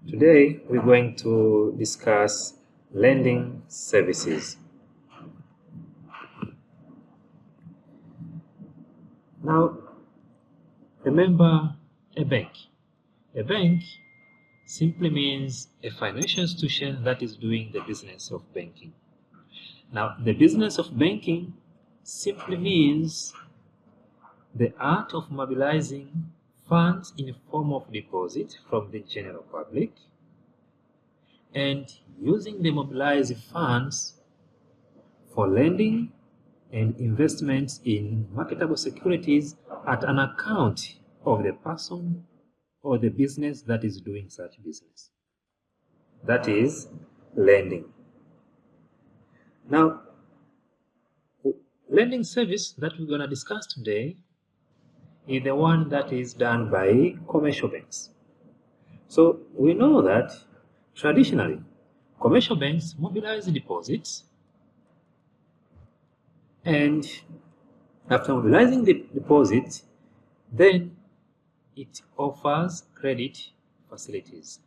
Today we're going to discuss lending services. Now, remember a bank. A bank simply means a financial institution that is doing the business of banking. Now, the business of banking simply means the art of mobilizing funds in the form of deposit from the general public and using the mobilized funds for lending and investments in marketable securities at an account of the person or the business that is doing such business. That is lending. Now, lending service that we're going to discuss today is the one that is done by commercial banks. So we know that traditionally commercial banks mobilize deposits, and after mobilizing the deposit, then it offers credit facilities.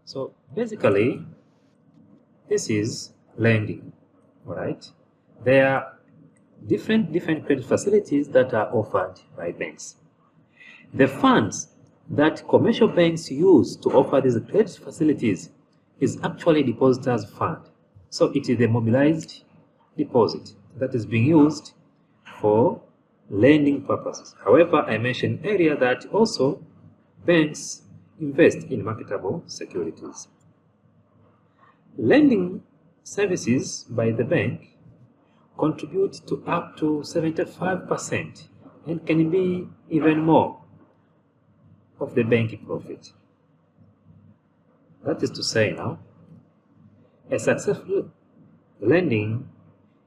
So basically, this is lending, all right? There are different credit facilities that are offered by banks. The funds that commercial banks use to offer these credit facilities is actually depositors' fund. So it is the mobilized deposit that is being used for lending purposes. However, I mentioned earlier that also banks invest in marketable securities. Lending services by the bank contribute to up to 75% and can be even more of the bank profit. That is to say now, a successful lending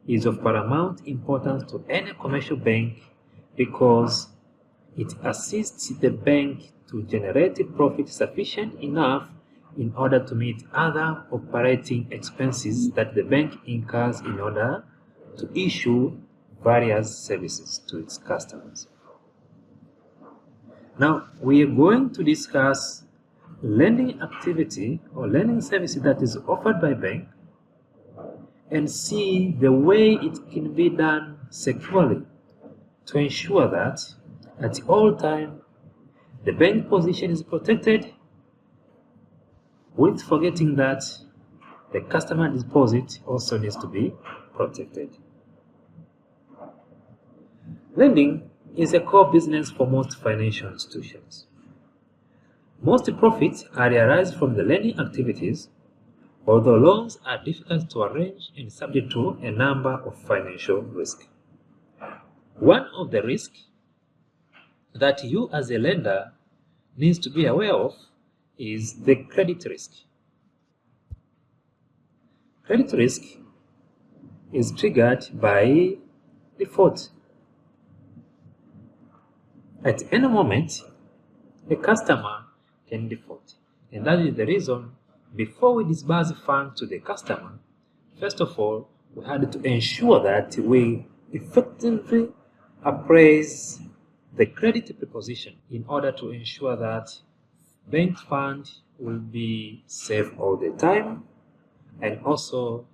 is of paramount importance to any commercial bank because it assists the bank to generate a profit sufficient enough in order to meet other operating expenses that the bank incurs in order to issue various services to its customers. Now, we are going to discuss lending activity or lending services that is offered by bank and see the way it can be done securely to ensure that at all time the bank position is protected, with forgetting that the customer deposit also needs to be protected. Lending is a core business for most financial institutions. Most profits are realized from the lending activities, although loans are difficult to arrange and subject to a number of financial risks. One of the risks that you as a lender needs to be aware of is the credit risk. Credit risk is triggered by default. At any moment, a customer can default, and that is the reason before we disburse funds to the customer, first of all, we had to ensure that we effectively appraise the credit preposition in order to ensure that bank fund will be safe all the time, and also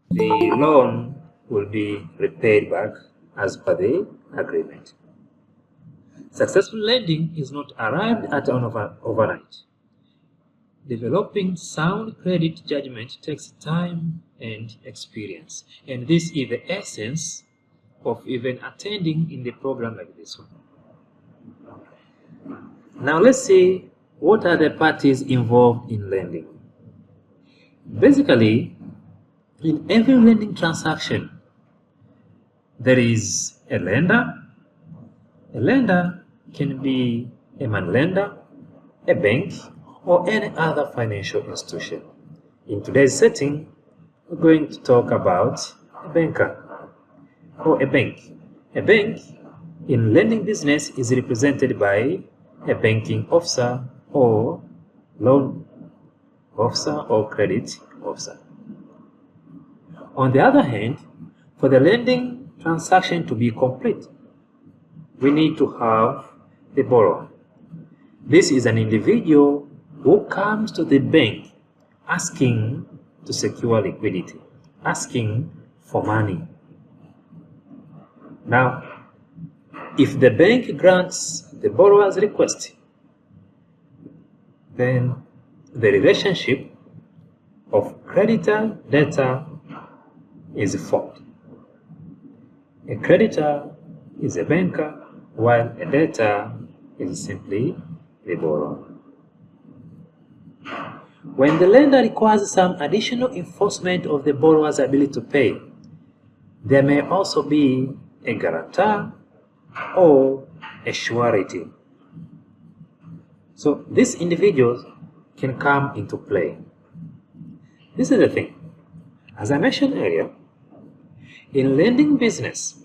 the loan will be repaid back as per the agreement. Successful lending is not arrived at overnight. Developing sound credit judgment takes time and experience, and this is the essence of even attending in the program like this one. Now let's see what are the parties involved in lending. Basically, in every lending transaction, there is a lender. A lender can be a money lender, a bank, or any other financial institution. In today's setting, we're going to talk about a banker or a bank. A bank in lending business is represented by a banking officer or loan officer or credit officer. On the other hand, for the lending transaction to be complete, we need to have the borrower. This is an individual who comes to the bank asking to secure liquidity, asking for money. Now, if the bank grants the borrower's request, then the relationship of creditor-debtor is formed. A creditor is a banker, while a debtor is simply the borrower. When the lender requires some additional enforcement of the borrower's ability to pay, there may also be a guarantor or a surety. So these individuals can come into play. This is the thing. As I mentioned earlier, in lending business,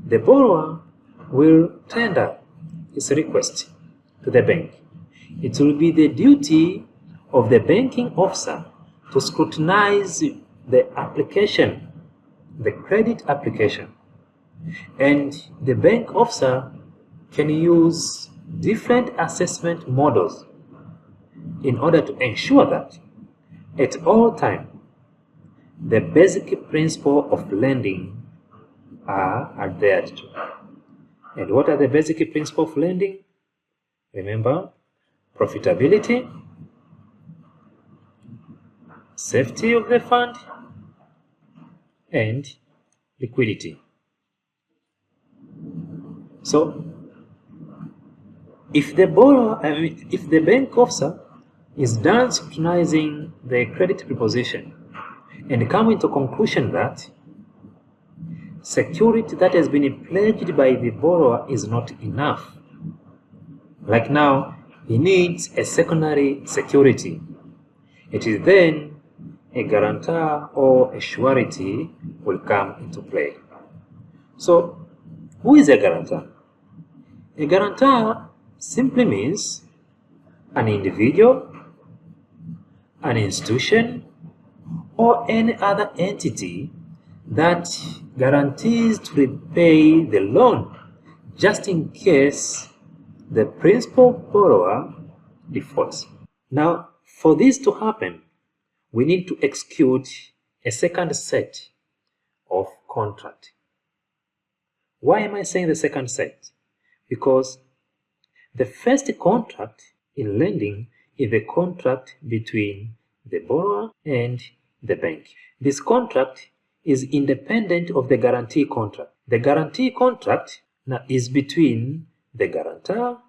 the borrower will tender his request to the bank. It will be the duty of the banking officer to scrutinize the application, the credit application, and the bank officer can use different assessment models in order to ensure that at all times the basic principles of lending are adhered to. And what are the basic principles of lending? Remember, profitability, safety of the fund, and liquidity. So, if the bank officer is done scrutinizing the credit preposition and come into conclusion that security that has been pledged by the borrower is not enough, like now he needs a secondary security, it is then a guarantor or a surety will come into play. So, who is a guarantor? A guarantor simply means an individual, an institution, or any other entity that guarantees to repay the loan just in case the principal borrower defaults. Now, for this to happen, we need to execute a second set of contract. Why am I saying the second set? Because the first contract in lending is the contract between the borrower and the bank. This contract is independent of the guarantee contract. The guarantee contract now is between the guarantor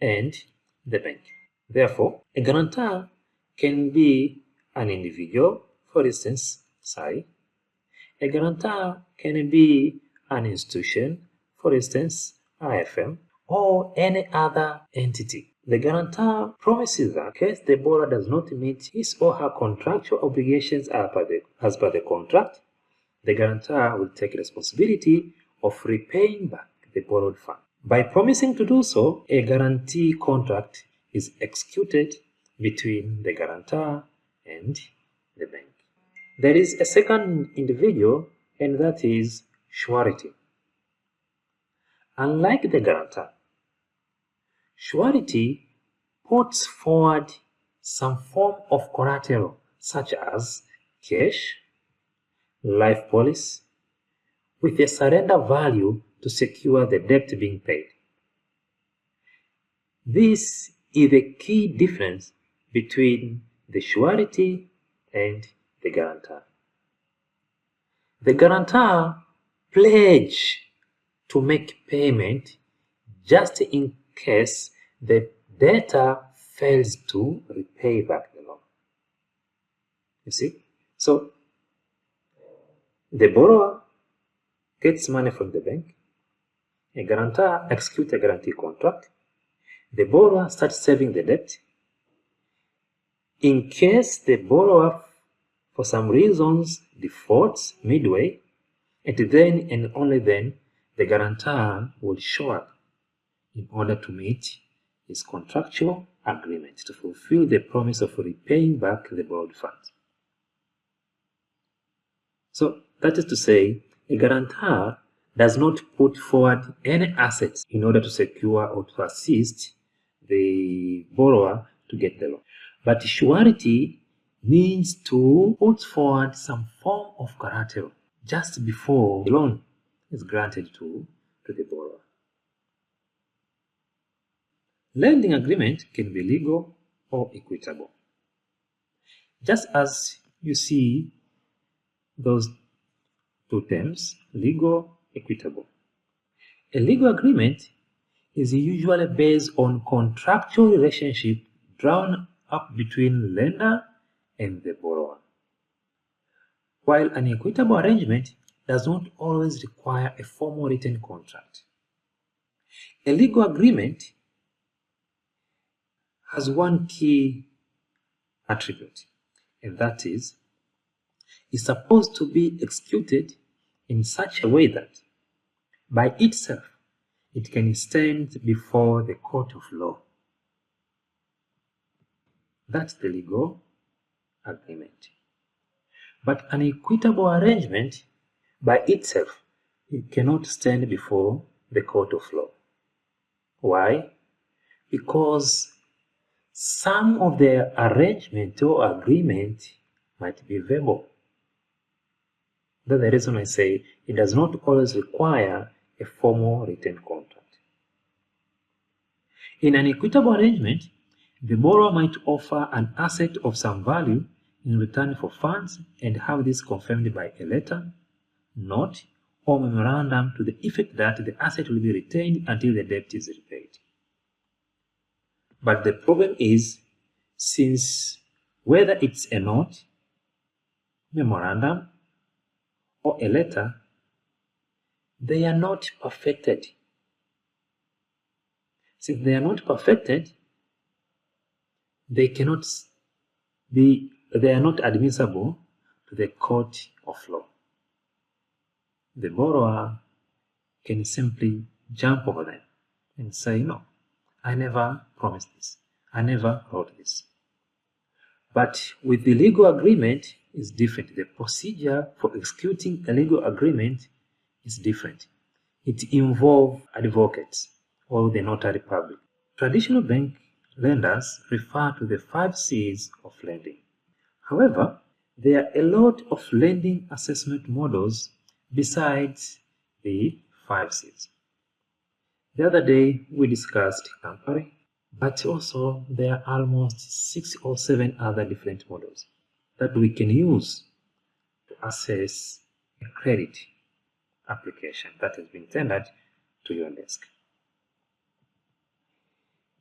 and the bank. Therefore, a guarantor can be an individual, for instance, SAI. A guarantor can be an institution, for instance, IFM, or any other entity. The guarantor promises that in case the borrower does not meet his or her contractual obligations as per the contract, the guarantor will take responsibility of repaying back the borrowed fund. By promising to do so, a guarantee contract is executed between the guarantor and the bank. There is a second individual, and that is surety. Unlike the guarantor, surety puts forward some form of collateral such as cash, life policy, with a surrender value to secure the debt being paid. This is the key difference between the surety and the guarantor. The guarantor pledges to make payment just in case the debtor fails to repay back the loan. You see? So, the borrower gets money from the bank, a guarantor executes a guarantee contract, the borrower starts saving the debt. In case the borrower, for some reasons, defaults midway, and then and only then the guarantor will show up in order to meet his contractual agreement to fulfill the promise of repaying back the borrowed funds. So that is to say, a guarantor does not put forward any assets in order to secure or to assist the borrower to get the loan. But surety means to put forward some form of collateral just before the loan is granted to the borrower. Lending agreement can be legal or equitable. Just as you see those two terms, legal, equitable. A legal agreement is usually based on contractual relationship drawn up between lender and the borrower, while an equitable arrangement does not always require a formal written contract. A legal agreement has one key attribute, and that is, it's supposed to be executed in such a way that, by itself, it can stand before the court of law. That's the legal agreement. But an equitable arrangement, by itself, it cannot stand before the court of law. Why? Because some of the arrangement or agreement might be verbal. That's the reason I say it does not always require a formal written contract. In an equitable arrangement, the borrower might offer an asset of some value in return for funds and have this confirmed by a letter, note, or memorandum to the effect that the asset will be retained until the debt is repaid. But the problem is, since whether it's a note, memorandum, or a letter, they are not perfected. Since they are not perfected, they are not admissible to the court of law. The borrower can simply jump over them and say, no, I never promised this. I never wrote this. But with the legal agreement, it's different. The procedure for executing a legal agreement is different. It involves advocates or the notary public. Traditional bank lenders refer to the 5 C's of lending. However, there are a lot of lending assessment models besides the 5 C's. The other day we discussed Campari, but also there are almost 6 or 7 other different models that we can use to assess a credit application that has been tendered to your desk.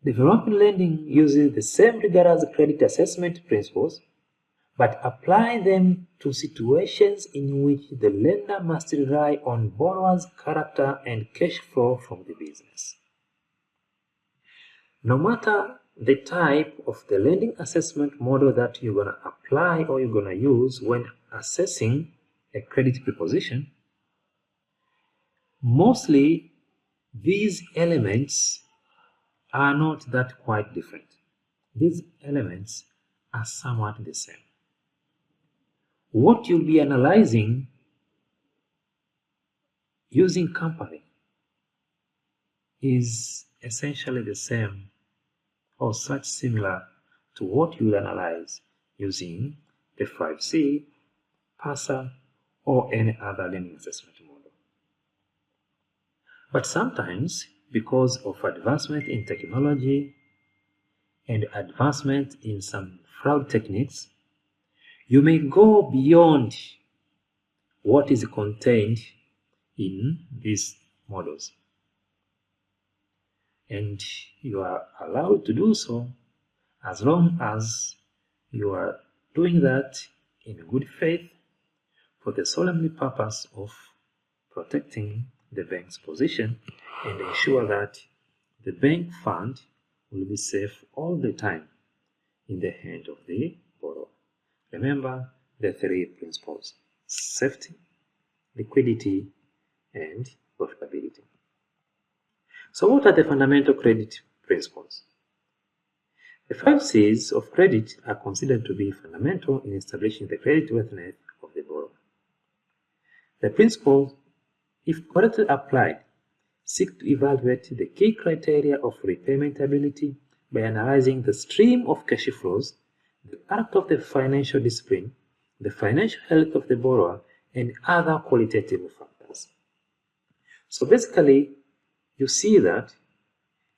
Development lending uses the same rigorous credit assessment principles, but apply them to situations in which the lender must rely on borrower's character and cash flow from the business. No matter the type of the lending assessment model that you're going to apply or you're going to use when assessing a credit preposition, mostly these elements are not that quite different. These elements are somewhat the same. What you'll be analyzing using company is essentially the same or such similar to what you will analyze using the 5C, PASA, or any other lending assessment model. But sometimes, because of advancement in technology and advancement in some fraud techniques, you may go beyond what is contained in these models. And you are allowed to do so as long as you are doing that in good faith for the solemn purpose of protecting the bank's position and ensure that the bank fund will be safe all the time in the hand of the borrower. Remember the 3 principles: safety, liquidity, and profitability. So what are the fundamental credit principles? The 5 C's of credit are considered to be fundamental in establishing the creditworthiness of the borrower. The principles, if correctly applied, seek to evaluate the key criteria of repayment ability by analyzing the stream of cash flows character of the financial discipline, the financial health of the borrower, and other qualitative factors. So basically, you see that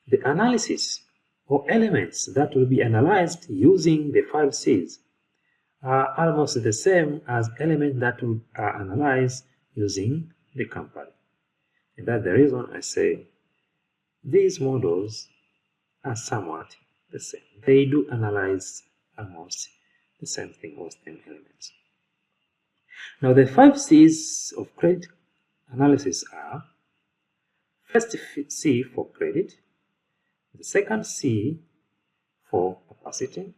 the analysis or elements that will be analyzed using the 5 C's are almost the same as elements that will are analyzed using the company. And that's the reason I say these models are somewhat the same. They do analyze almost the same thing or same elements. Now the 5 C's of credit analysis are: first C for credit, the second C for capacity,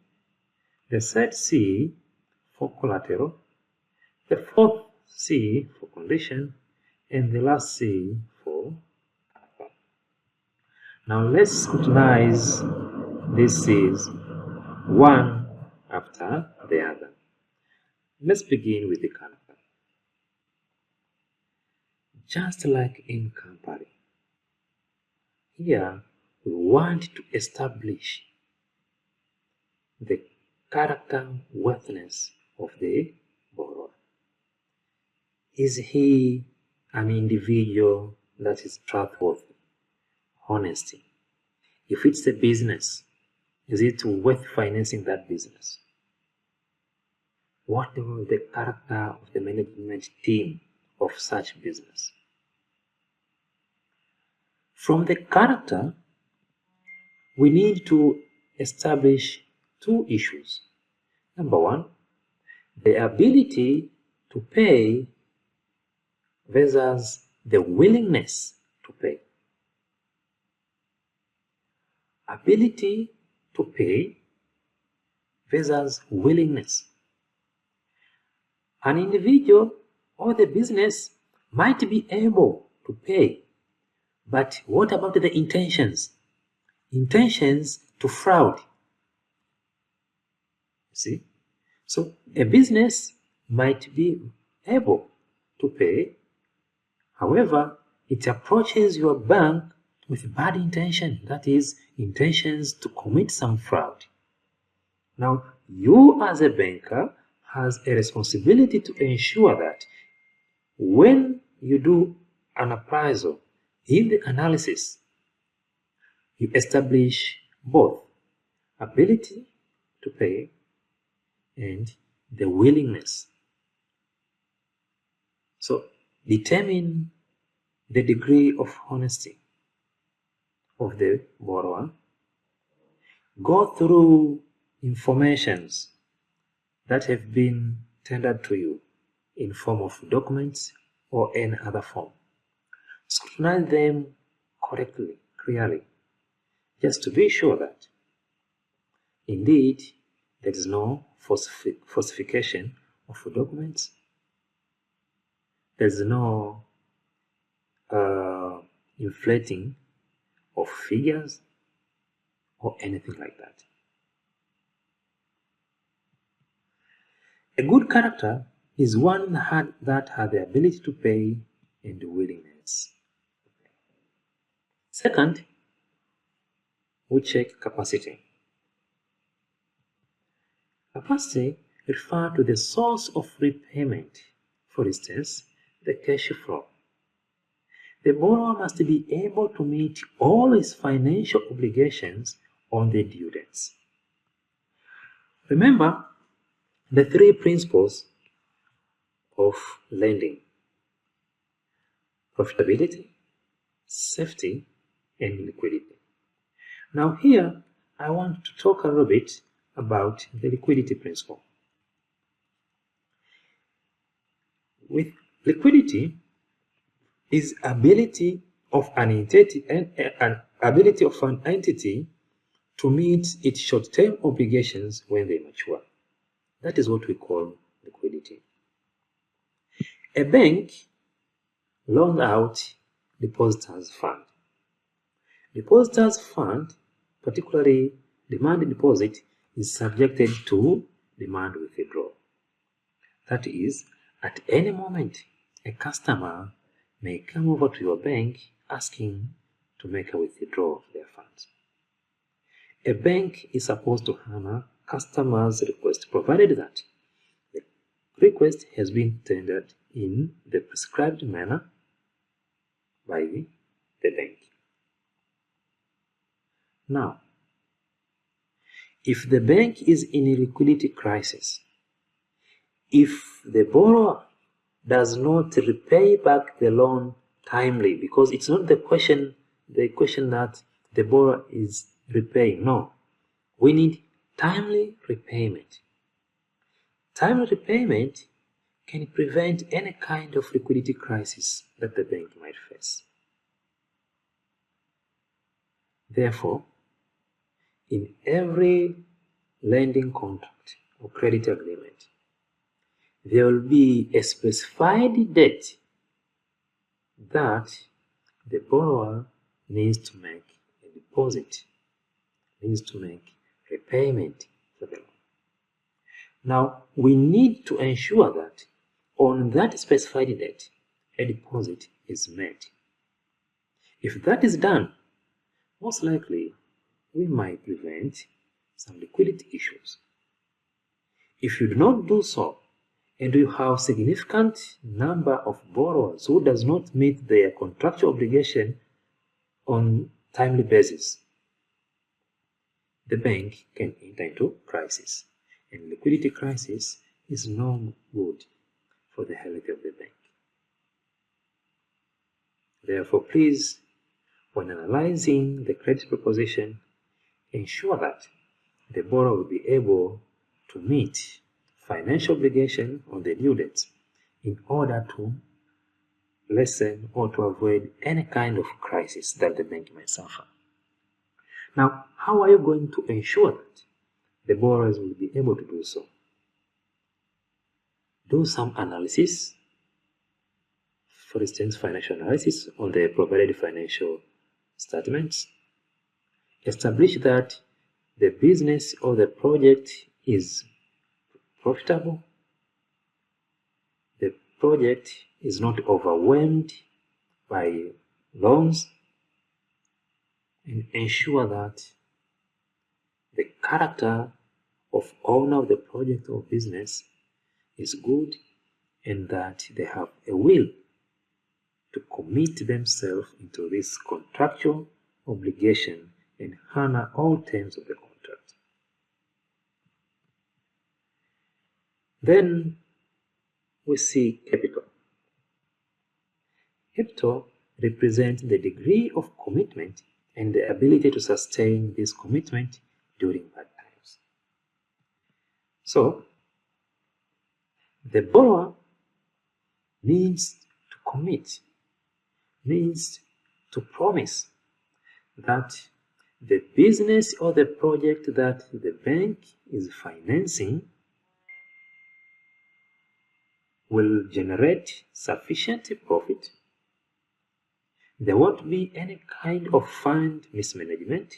the third C for collateral, the fourth C for condition, and the last C for character. Now let's scrutinize these C's one after the other. Let's begin with the character. Just like in company, here we want to establish the character worthiness of the borrower. Is he an individual that is trustworthy, honesty? If it's a business, is it worth financing that business? What about the character of the management team of such business? From the character, we need to establish 2 issues. Number 1, the ability to pay versus the willingness to pay. Ability to pay versus willingness. An individual or the business might be able to pay, but what about the intentions? Intentions to fraud. See? So a business might be able to pay, however, it approaches your bank with bad intention, that is, intentions to commit some fraud. Now, you as a banker has a responsibility to ensure that when you do an appraisal, in the analysis, you establish both ability to pay and the willingness. So determine the degree of honesty of the borrower. Go through informations that have been tendered to you in form of documents or any other form. Scrutinize them correctly, clearly, just to be sure that indeed there is no falsification of documents, there is no inflating of figures or anything like that. A good character is one that has the ability to pay and the willingness. Second, we check capacity. Capacity refers to the source of repayment, for instance, the cash flow. The borrower must be able to meet all his financial obligations on the due dates. Remember the 3 principles of lending: profitability, safety, and liquidity. Now here, I want to talk a little bit about the liquidity principle. With liquidity is ability of an entity to meet its short-term obligations when they mature. That is what we call liquidity. A bank loans out depositors' fund. Depositors' fund, particularly demand deposit, is subjected to demand withdrawal. That is, at any moment, a customer may come over to your bank asking to make a withdrawal of their funds. A bank is supposed to honor customer's request, provided that the request has been tendered in the prescribed manner by the bank. Now, if the bank is in a liquidity crisis, if the borrower does not repay back the loan timely, because it's not the question that the borrower is repaying. No, we need timely repayment. Timely repayment can prevent any kind of liquidity crisis that the bank might face. Therefore, in every lending contract or credit agreement, there will be a specified date that the borrower needs to make a deposit, needs to make repayment for the loan. Now, we need to ensure that on that specified date, a deposit is made. If that is done, most likely we might prevent some liquidity issues. If you do not do so, and you have significant number of borrowers who does not meet their contractual obligation on timely basis, the bank can enter into crisis, and liquidity crisis is no good for the health of the bank. Therefore, please, when analyzing the credit proposition, ensure that the borrower will be able to meet financial obligation on the due dates in order to lessen or to avoid any kind of crisis that the bank may suffer. Now, how are you going to ensure that the borrowers will be able to do so? Do some analysis, for instance, financial analysis on the provided financial statements. Establish that the business or the project is profitable, the project is not overwhelmed by loans, and ensure that the character of owner of the project or business is good and that they have a will to commit themselves into this contractual obligation and honor all terms of the contract. Then we see capital. Capital represents the degree of commitment and the ability to sustain this commitment during bad times. So, the borrower needs to commit, needs to promise that the business or the project that the bank is financing will generate sufficient profit. There won't be any kind of fund mismanagement,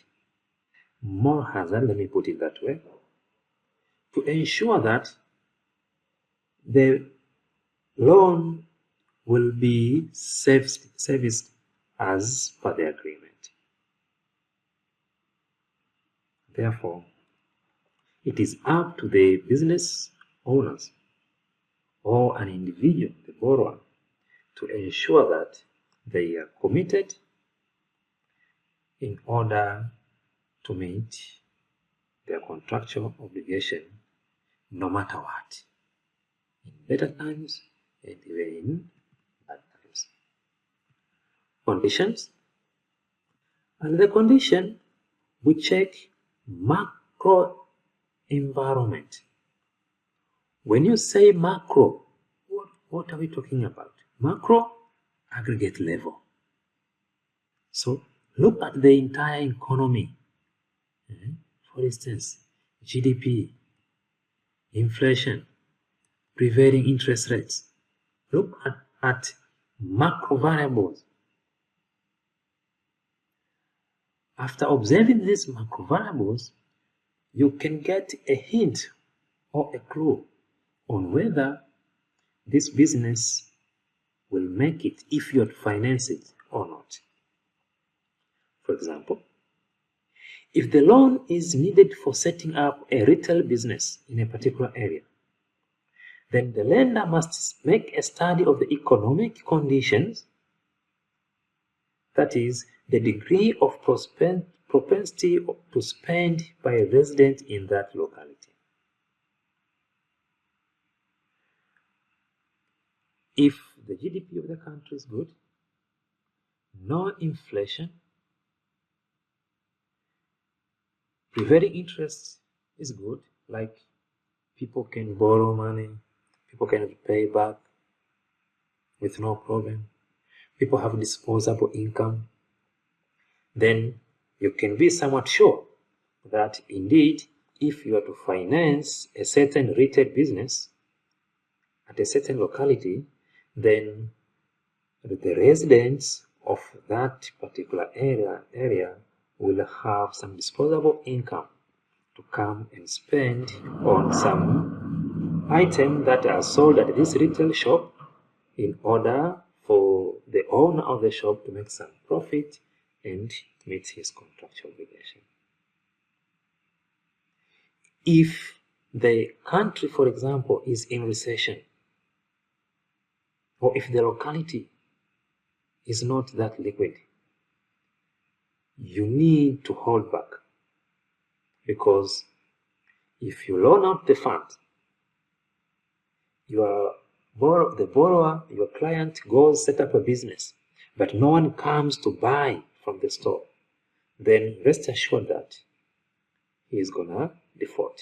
moral hazard, let me put it that way, to ensure that the loan will be serviced as per the agreement. Therefore, it is up to the business owners or an individual, the borrower, to ensure that they are committed in order to meet their contractual obligation no matter what, in better times and even in bad times. Conditions. And the condition, we check macro environment. When you say macro, what are we talking about? Macro, aggregate level. So look at the entire economy. For instance, GDP, inflation, prevailing interest rates. Look at macro variables. After observing these macro variables, you can get a hint or a clue on whether this business will make it if you finance it or not. For example, If the loan is needed for setting up a retail business in a particular area, then the lender must make a study of the economic conditions, that is, the degree of propensity to spend by a resident in that locality. If the GDP of the country is good, no inflation, prevailing interest is good, like people can borrow money, people can pay back with no problem, people have disposable income, then you can be somewhat sure that indeed, if you are to finance a certain retail business at a certain locality, then the residents of that particular area will have some disposable income to come and spend on some items that are sold at this retail shop in order for the owner of the shop to make some profit and meet his contractual obligation. If the country, for example, is in recession, or if the locality is not that liquid, you need to hold back, because if you loan out the fund, the borrower, your client, goes set up a business, but no one comes to buy from the store, then rest assured that he is gonna default.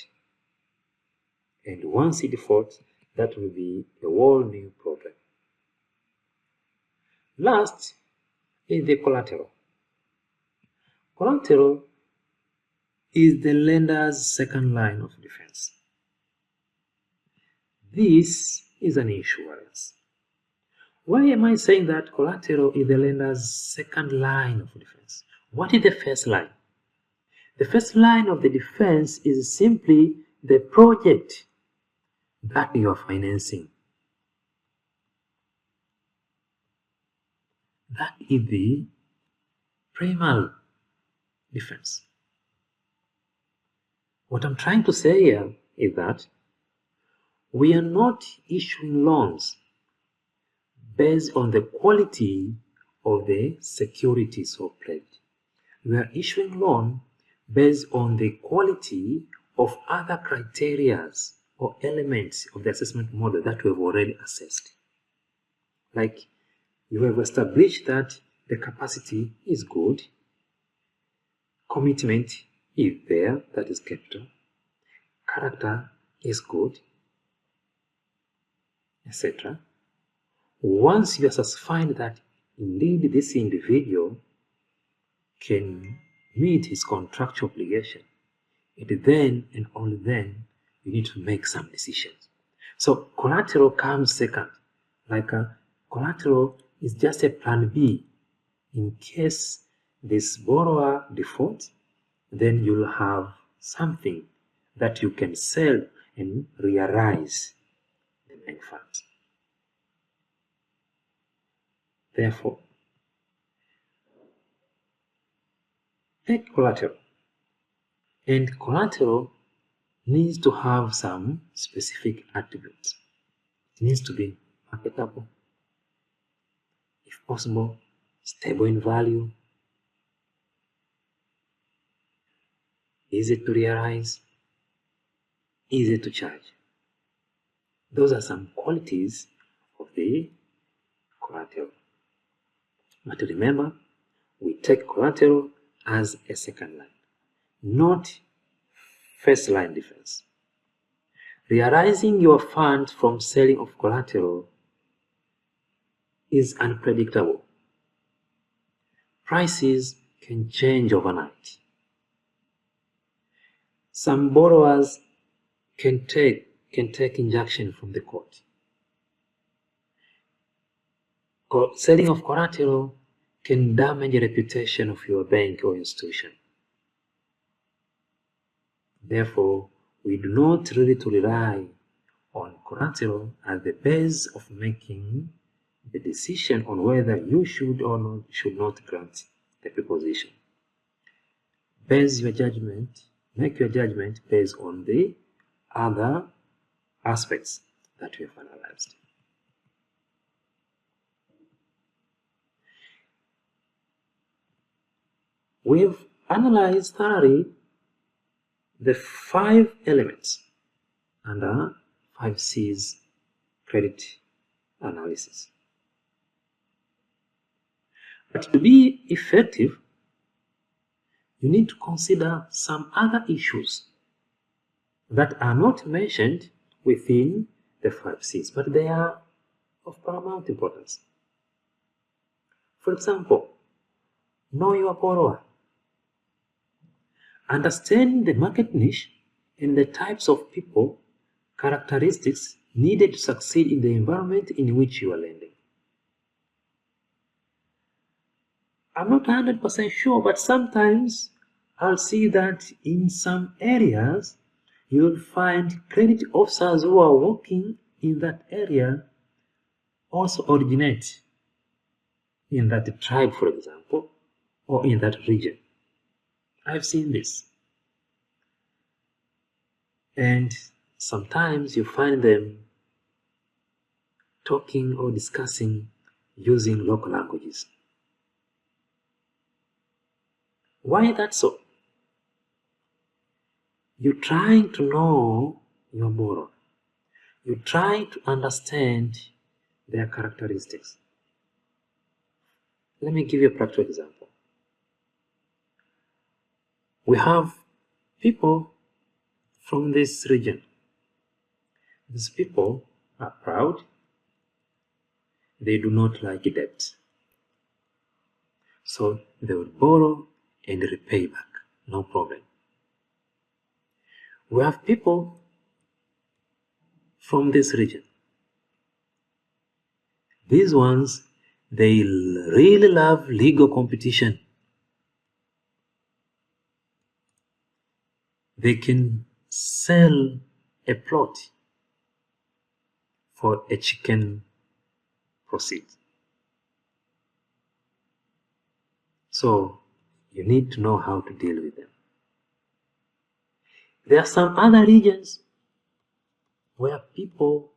And once he defaults, that will be a whole new problem. Last is the collateral. Collateral is the lender's second line of defense. This is an insurance. Why am I saying that collateral is the lender's second line of defense? What is the first line? The first line of the defense is simply the project that you are financing. That is the primal defense. What I'm trying to say here is that we are not issuing loans based on the quality of the security so pledged. We are issuing loan based on the quality of other criteria or elements of the assessment model that we have already assessed. Like, you have established that the capacity is good, commitment is there, that is capital, character is good, etc. Once you have satisfied that indeed this individual can meet his contractual obligation, it then and only then you need to make some decisions. So collateral comes second. Like collateral is just a plan B. In case this borrower defaults, then you'll have something that you can sell and realize the main funds. Therefore, take collateral. And collateral needs to have some specific attributes. It needs to be marketable, if possible, stable in value, easy to realize, easy to charge. Those are some qualities of the collateral. But remember, we take collateral as a second line, not first line defense. Realizing your funds from selling of collateral is unpredictable. Prices can change overnight. Some borrowers can take injunction from the court. Selling of collateral can damage the reputation of your bank or institution. Therefore, we do not really to rely on collateral as the base of making the decision on whether you should or should not grant the preposition. make your judgment based on the other aspects that we have analyzed. We've analyzed thoroughly the 5 elements under 5C's credit analysis. But to be effective, you need to consider some other issues that are not mentioned within the 5C's, but they are of paramount importance. For example, know your borrower. Understand the market niche and the types of people, characteristics needed to succeed in the environment in which you are lending. I'm not 100% sure, but sometimes I'll see that in some areas you'll find credit officers who are working in that area also originate in that tribe, for example, or in that region. I've seen this. And sometimes you find them talking or discussing using local languages. Why that so? You're trying to know your borrower. You're trying to understand their characteristics. Let me give you a practical example. We have people from this region. These people are proud. They do not like debt. So they will borrow and repay back, no problem. We have people from this region. These ones, they really love legal competition. They can sell a plot for a chicken proceed. So you need to know how to deal with them. There are some other regions where people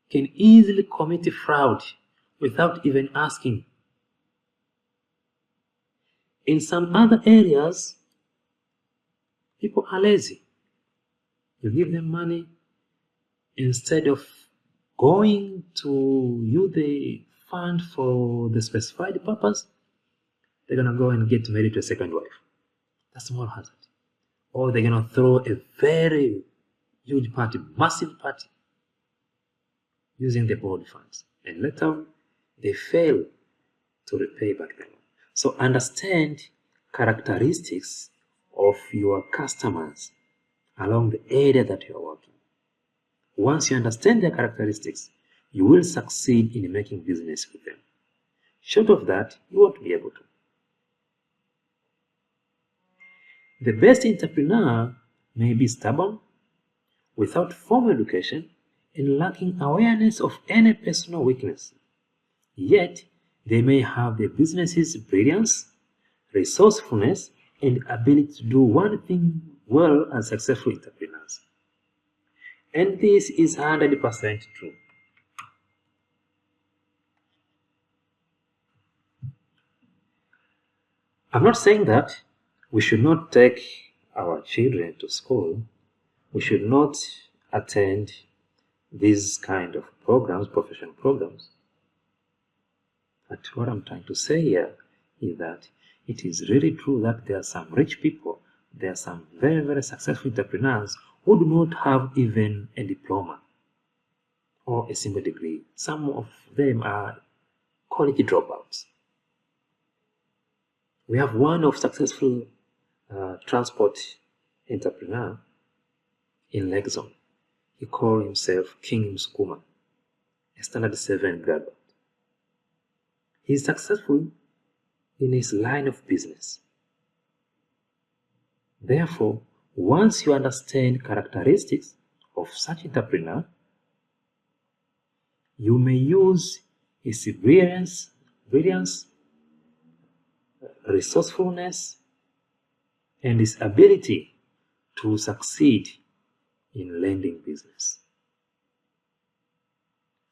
can easily commit fraud without even asking. In some other areas, people are lazy. You give them money, instead of going to use the fund for the specified purpose, they're going to go and get married to a second wife. That's moral hazard. Or they're going to throw a very huge party, massive party, using the borrowed funds. And later they fail to repay back the loan. So understand characteristics of your customers along the area that you are working. Once you understand their characteristics, you will succeed in making business with them. Short of that, you won't be able to. The best entrepreneur may be stubborn, without formal education, and lacking awareness of any personal weakness. Yet, they may have the business's brilliance, resourcefulness, and ability to do one thing well as successful entrepreneurs. And this is 100% true. I'm not saying that we should not take our children to school. We should not attend these kind of programs, professional programs. But what I'm trying to say here is that it is really true that there are some rich people, there are some very, very successful entrepreneurs who do not have even a diploma or a single degree. Some of them are college dropouts. We have one of successful transport entrepreneur in Lake Zone. He called himself King Msukuma, a standard 7 graduate. He is successful in his line of business. Therefore, once you understand characteristics of such entrepreneur, you may use his brilliance, resourcefulness, and his ability to succeed in lending business.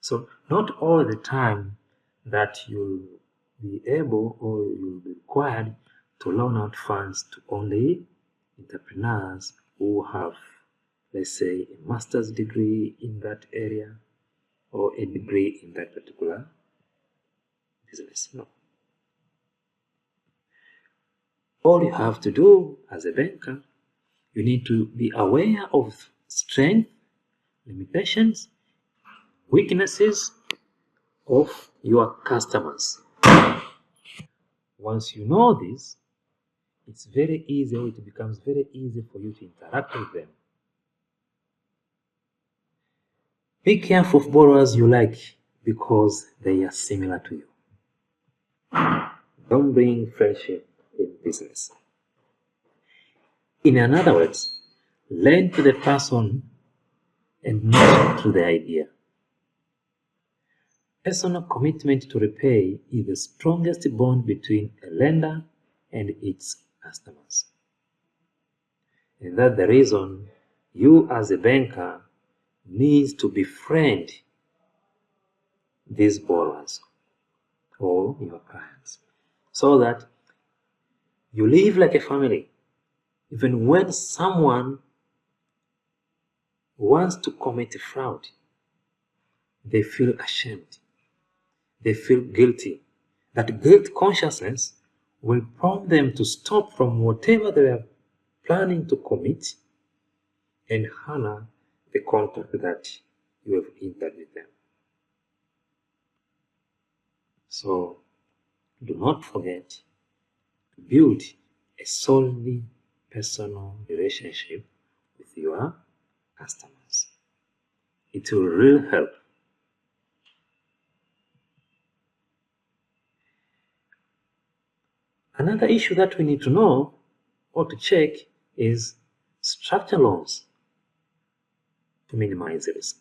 So not all the time that you'll be able or you'll be required to loan out funds to only entrepreneurs who have, let's say, a master's degree in that area or a degree in that particular business. No. All you have to do as a banker, you need to be aware of strengths, limitations, weaknesses of your customers. Once you know this, it's very easy, or it becomes very easy for you to interact with them. Be careful of borrowers you like because they are similar to you. Don't bring friendship in business. In other words, lend to the person and not to the idea. Personal commitment to repay is the strongest bond between a lender and its customers. And that's the reason you as a banker need to befriend these borrowers or your clients so that you live like a family. Even when someone wants to commit a fraud, they feel ashamed. They feel guilty. That guilt consciousness will prompt them to stop from whatever they are planning to commit and honor the contract that you have entered with them. So do not forget to build a solidly personal relationship with your customers. It will really help. Another issue that we need to know or to check is structured loans to minimize the risk.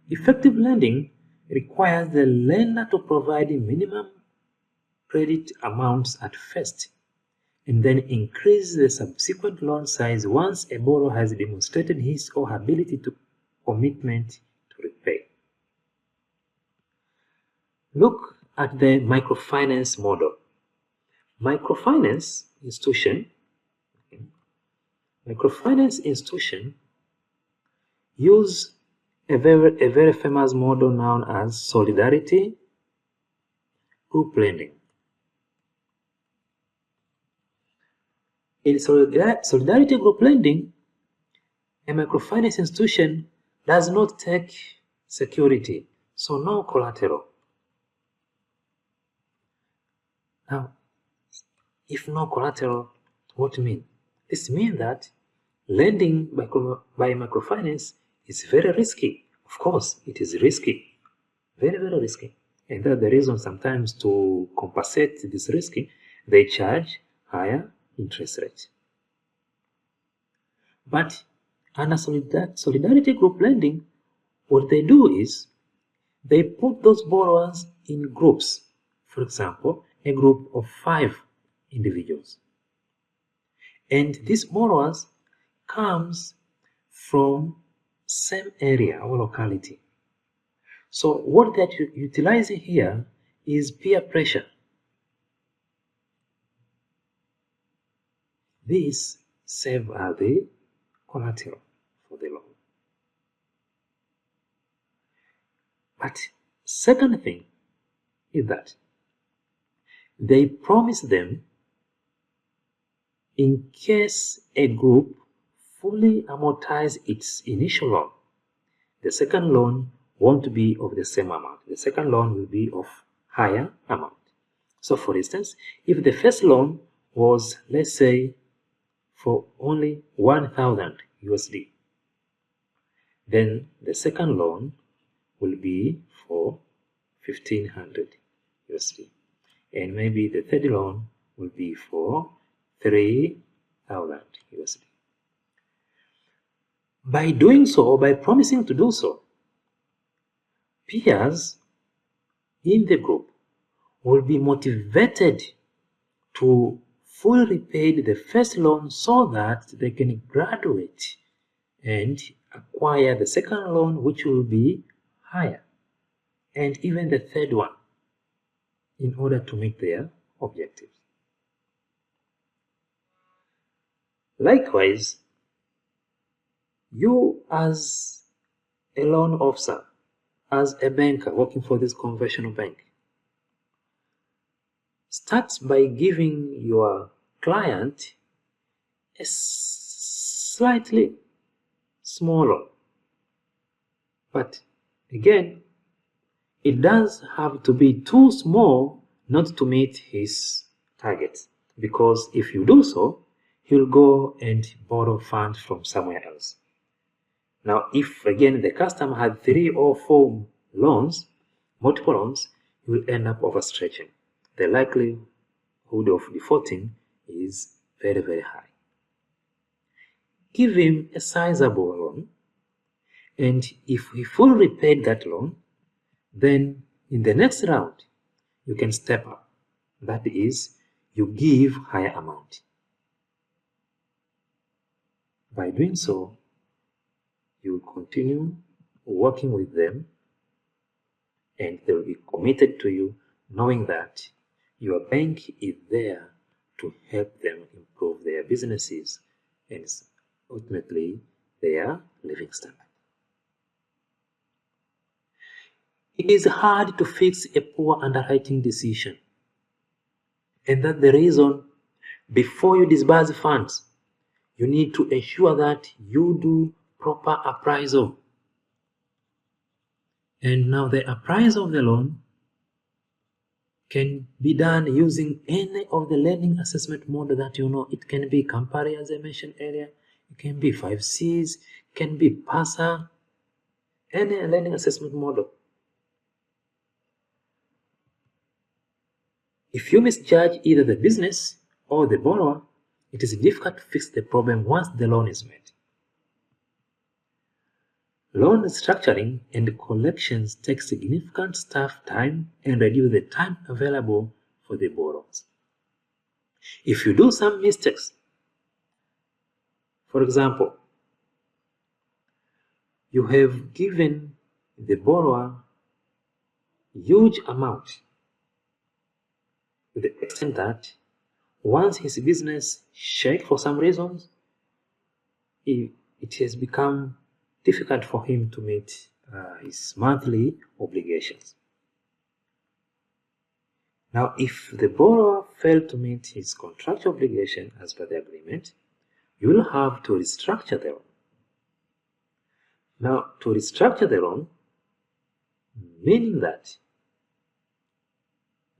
Effective lending requires the lender to provide minimum credit amounts at first and then increase the subsequent loan size once a borrower has demonstrated his or her ability to commitment to repay. Look at the microfinance model. Microfinance institution use a very famous model known as solidarity group lending. In solidarity group lending, a microfinance institution does not take security, so no collateral. Now, if no collateral, what do you mean? This means that lending by microfinance is very risky. Of course, it is risky, very, very risky. And that's the reason sometimes to compensate this risk, they charge higher interest rates. But under solidarity group lending, what they do is they put those borrowers in groups. For example, a group of 5 individuals. And these borrowers comes from same area or locality. So what they're utilizing here is peer pressure. These serve as the collateral for the loan. But second thing is that they promise them in case a group fully amortizes its initial loan, the second loan won't be of the same amount. The second loan will be of higher amount. So for instance, if the first loan was, let's say, for only 1,000 USD, then the second loan will be for 1,500 USD. And maybe the third loan will be for 3,000 USD. By doing so, or by promising to do so, peers in the group will be motivated to fully repaid the first loan so that they can graduate and acquire the second loan, which will be higher, and even the third one, in order to meet their objectives. Likewise, you as a loan officer, as a banker working for this conventional bank, start by giving your client a slightly smaller. But again, it does have to be too small not to meet his targets, because if you do so, he'll go and borrow funds from somewhere else. Now, if again the customer had 3 or 4 loans, multiple loans, he will end up overstretching. The likelihood of defaulting is very, very high. Give him a sizable loan, and if he fully repaid that loan, then in the next round, you can step up. That is, you give higher amount. By doing so, you will continue working with them, and they will be committed to you, knowing that your bank is there to help them improve their businesses and ultimately their living standard. It is hard to fix a poor underwriting decision, and that's the reason before you disburse funds, you need to ensure that you do proper appraisal. And now the appraisal of the loan can be done using any of the learning assessment model that you know. It can be Campari, as I mentioned earlier. It can be 5Cs, it can be PASA, any learning assessment model. If you misjudge either the business or the borrower, it is difficult to fix the problem once the loan is made. Loan structuring and collections take significant staff time and reduce the time available for the borrowers. If you do some mistakes, for example, you have given the borrower huge amount to the extent that once his business shake for some reasons, it has become difficult for him to meet his monthly obligations. Now, if the borrower failed to meet his contractual obligation as per the agreement, you will have to restructure the loan. Now, to restructure the loan, meaning that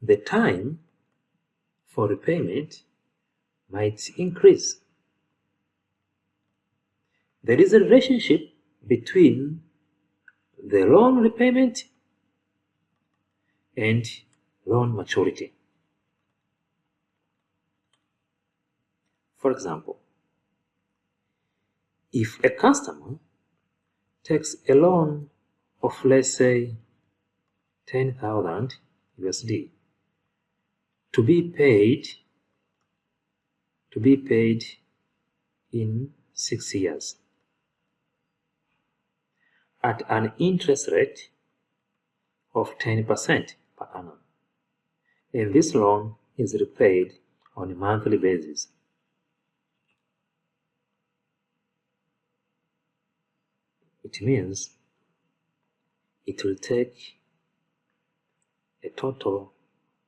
the time for repayment might increase. There is a relationship between the loan repayment and loan maturity. For example, if a customer takes a loan of, let's say, 10,000 USD to be paid in 6 years at an interest rate of 10% per annum, and this loan is repaid on a monthly basis. It means it will take a total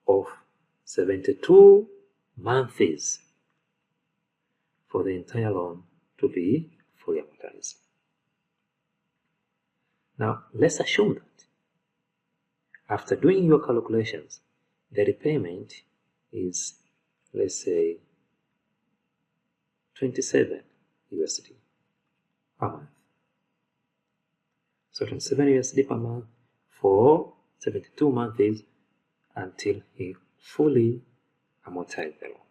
of 72 months for the entire loan to be fully amortized. Now, let's assume that after doing your calculations, the repayment is, let's say, 27 USD per month. So 27 USD per month for 72 months until he fully amortized the loan.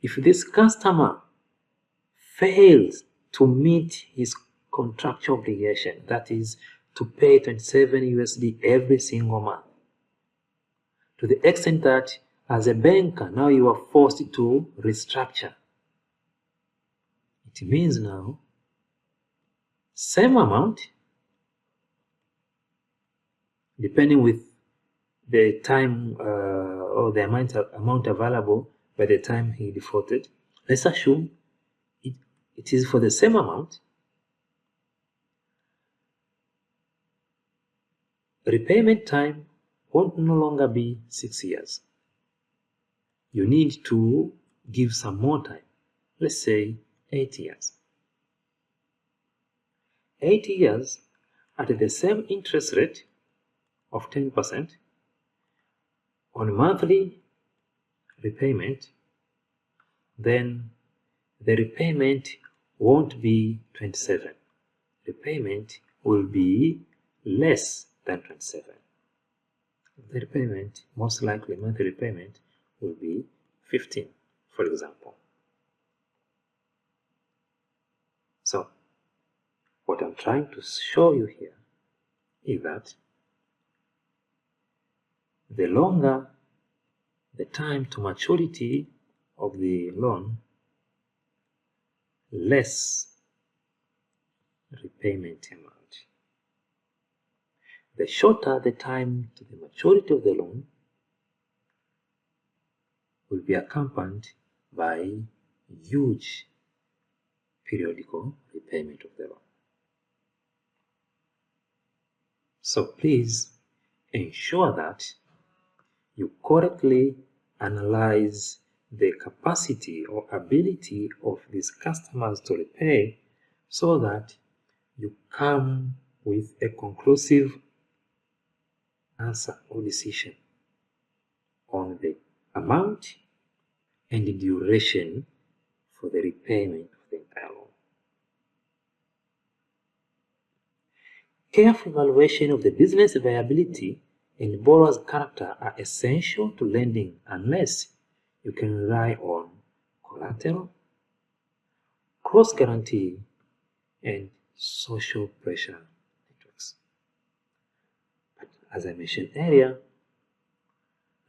If this customer fails to meet his contractual obligation, that is to pay 27 USD every single month, to the extent that As a banker, now you are forced to restructure. It means now, same amount, depending with the time or the amount available by the time he defaulted. Let's assume it is for the same amount. Repayment time won't no longer be 6 years. You need to give some more time. Let's say 8 years. 8 years at the same interest rate of 10% on monthly repayment, then the repayment won't be 27. Repayment will be less than 27. The repayment, most likely monthly repayment, will be 15, for example. So, what I'm trying to show you here is that the longer the time to maturity of the loan, less repayment amount. The shorter the time to the maturity of the loan will be accompanied by huge periodical repayment of the loan. So please ensure that you correctly analyze the capacity or ability of these customers to repay so that you come with a conclusive answer or decision on the amount and the duration for the repayment of the entire loan. Careful evaluation of the business viability and borrower's character are essential to lending unless you can rely on collateral, cross-guarantee, and social pressure networks. But as I mentioned earlier,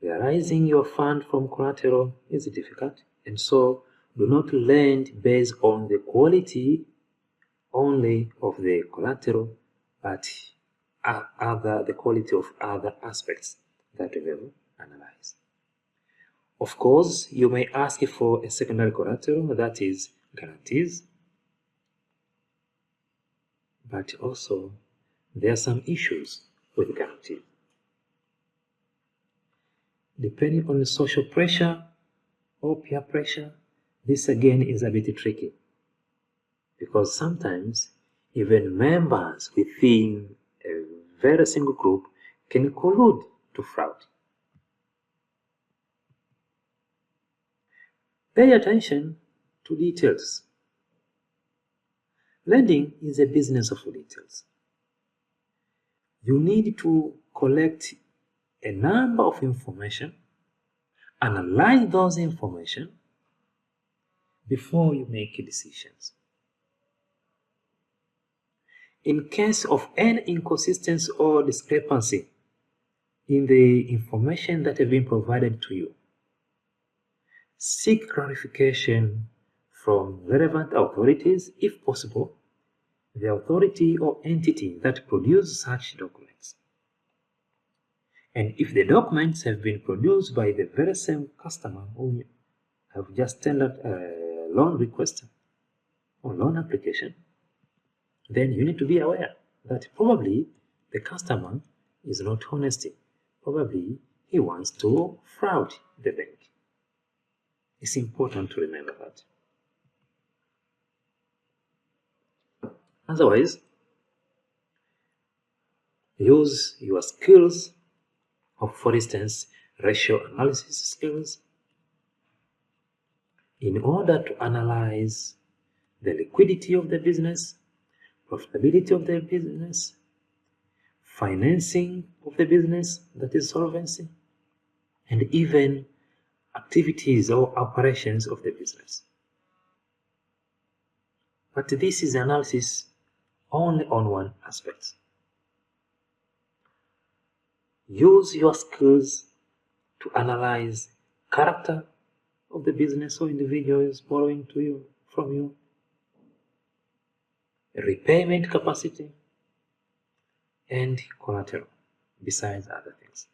realizing your fund from collateral is difficult, and so do not lend based on the quality only of the collateral, but the quality of other aspects that we will analyze. Of course, you may ask for a secondary collateral, that is guarantees, but also there are some issues with guarantees. Depending on the social pressure or peer pressure, this again is a bit tricky, because sometimes even members within a very single group can collude to fraud. Pay attention to details. Lending is a business of details. You need to collect a number of information, analyze those information before you make decisions. In case of any inconsistency or discrepancy in the information that have been provided to you, seek clarification from relevant authorities, if possible, the authority or entity that produced such documents. And if the documents have been produced by the very same customer who have just tendered a loan request or loan application, then you need to be aware that probably the customer is not honest. Probably he wants to fraud the bank. It's important to remember that. Otherwise, use your skills of, for instance, ratio analysis skills in order to analyze the liquidity of the business, profitability of the business, financing of the business, that is solvency, and even activities or operations of the business. But this is analysis only on one aspect. Use your skills to analyze character of the business or individual is borrowing from you, repayment capacity, and collateral, besides other things.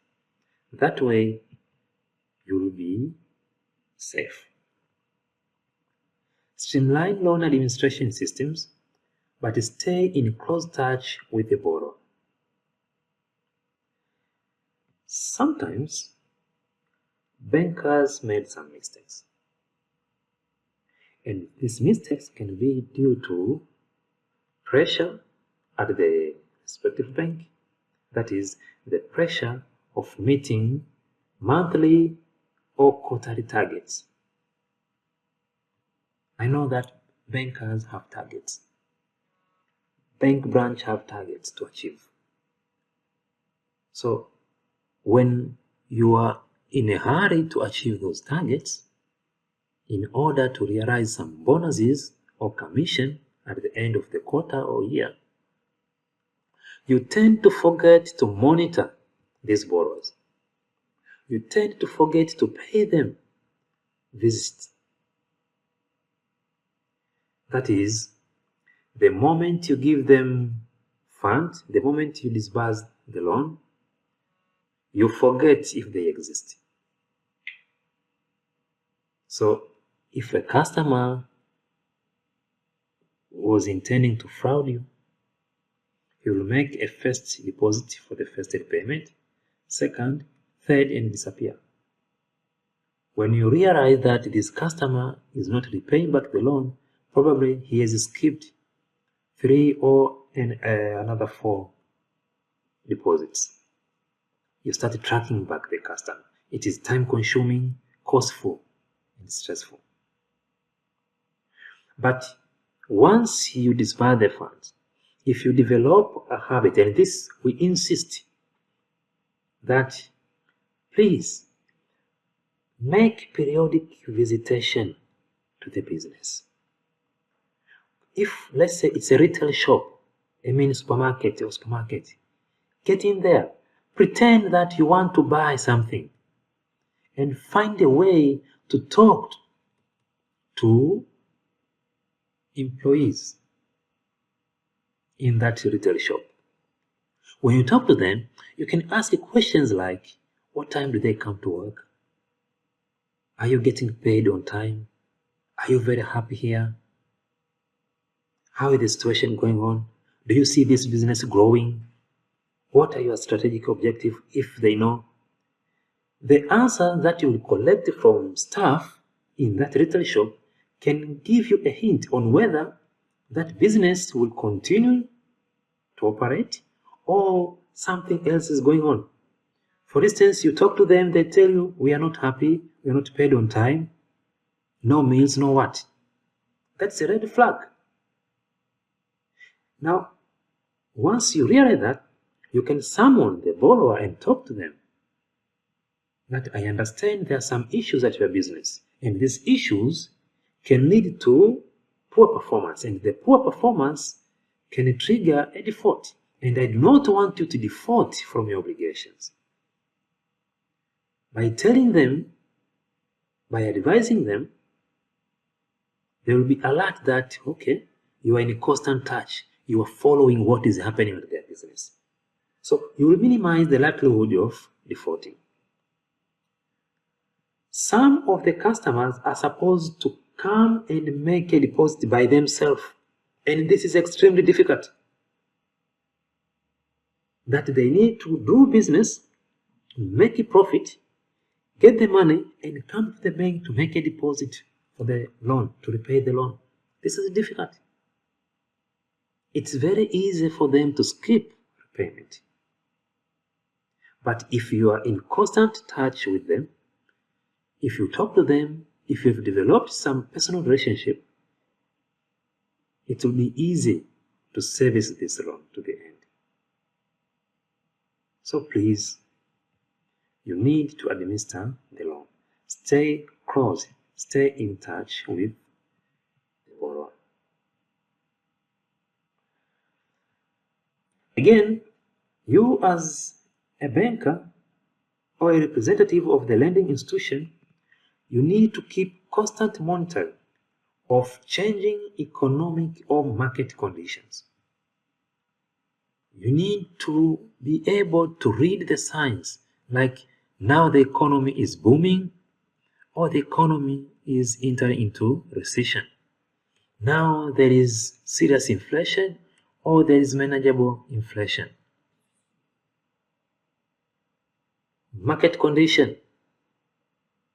That way, you will be safe. Streamline loan administration systems, but stay in close touch with the borrower. Sometimes, bankers made some mistakes. And these mistakes can be due to pressure at the respective bank, that is, the pressure of meeting monthly or quarterly targets. I know that bankers have targets. Bank branch have targets to achieve. So when you are in a hurry to achieve those targets, in order to realize some bonuses or commission at the end of the quarter or year, you tend to forget to monitor these borrowers. You tend to forget to pay them visits. That is, the moment you give them funds, the moment you disburse the loan, you forget if they exist. So, if a customer was intending to fraud you, he will make a first deposit for the first repayment, second, third, and disappear. When you realize that this customer is not repaying back the loan, probably he has skipped 3 or another 4 deposits. You start tracking back the customer. It is time-consuming, costful, and stressful. But once you disburse the funds, if you develop a habit, and this we insist that please make periodic visitation to the business. If, let's say, it's a retail shop, a mini supermarket, get in there, pretend that you want to buy something, and find a way to talk to employees in that retail shop. When you talk to them, you can ask questions like, what time do they come to work? Are you getting paid on time? Are you very happy here? How is the situation going on? Do you see this business growing? What are your strategic objectives if they know? The answer that you will collect from staff in that retail shop can give you a hint on whether that business will continue to operate or something else is going on. For instance, you talk to them, they tell you, we are not happy, we are not paid on time, no meals, no what. That's a red flag. Now, once you realize that, you can summon the borrower and talk to them. That I understand there are some issues at your business, and these issues can lead to poor performance, and the poor performance can trigger a default, and I do not want you to default from your obligations. By telling them, by advising them, they will be alert that, okay, you are in constant touch, you are following what is happening with their business. So you will minimize the likelihood of defaulting. Some of the customers are supposed to come and make a deposit by themselves, and this is extremely difficult. That they need to do business, make a profit, get the money, and come to the bank to make a deposit for the loan, to repay the loan. This is difficult. It's very easy for them to skip repayment. But if you are in constant touch with them, if you talk to them, if you've developed some personal relationship, it will be easy to service this loan to the end. So please, you need to administer the loan. Stay close, stay in touch with the borrower. Again, you as a banker or a representative of the lending institution you need to keep constant monitoring of changing economic or market conditions. You need to be able to read the signs, like now the economy is booming or the economy is entering into recession. Now there is serious inflation or there is manageable inflation. Market condition,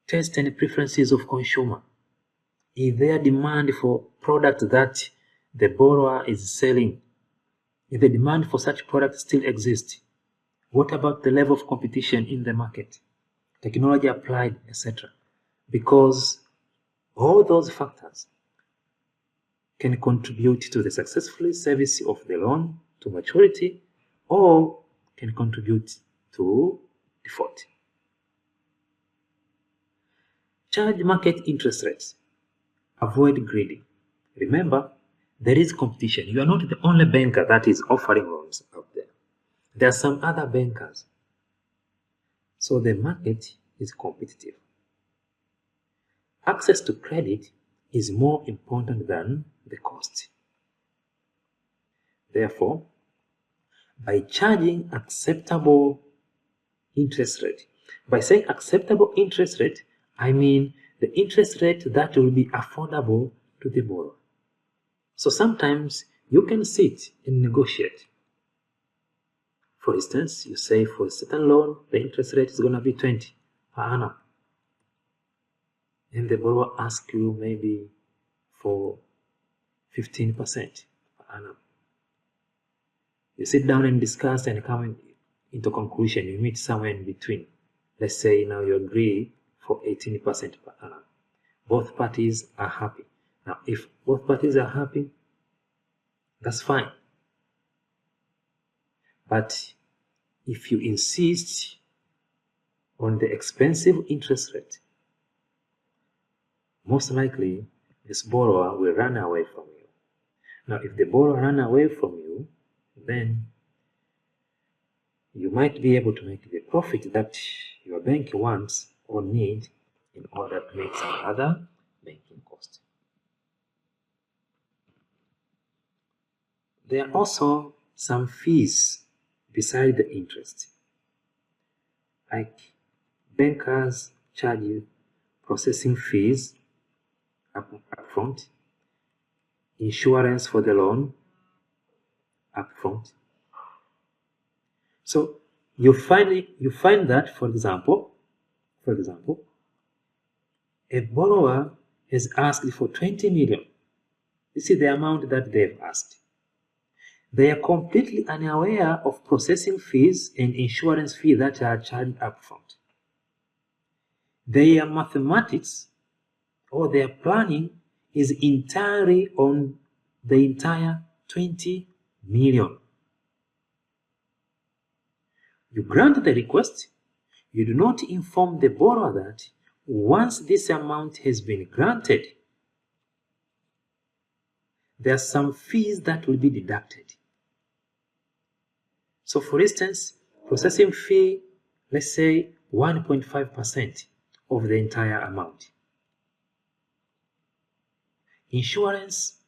taste and preferences of consumer. Is there demand for product that the borrower is selling? If the demand for such products still exists, what about the level of competition in the market, technology applied, etc.? Because all those factors can contribute to the successful service of the loan to maturity or can contribute to default. Charge market interest rates. Avoid greedy. Remember, there is competition. You are not the only banker that is offering loans out there. There are some other bankers. So the market is competitive. Access to credit is more important than the cost. Therefore, by charging acceptable interest rate, by saying acceptable interest rate, I mean the interest rate that will be affordable to the borrower. So sometimes you can sit and negotiate. For instance, you say for a certain loan, the interest rate is going to be 20 per annum. And the borrower asks you maybe for 15% per annum. You sit down and discuss and come into conclusion. You meet somewhere in between. Let's say now you agree for 18% per annum. Both parties are happy. Now, if both parties are happy, that's fine. But if you insist on the expensive interest rate, most likely this borrower will run away from you. Now, if the borrower runs away from you, then you might be able to make the profit that your bank wants or need in order to make some other banking cost. There are also some fees beside the interest. Like bankers charge you processing fees upfront, insurance for the loan upfront. So you find that, for example, a borrower has asked for 20 million. This is the amount that they've asked. They are completely unaware of processing fees and insurance fees that are charged upfront. Their mathematics or their planning is entirely on the entire 20 million. You grant the request, you do not inform the borrower that once this amount has been granted, there are some fees that will be deducted. So for instance, processing fee, let's say 1.5% of the entire amount. Insurance,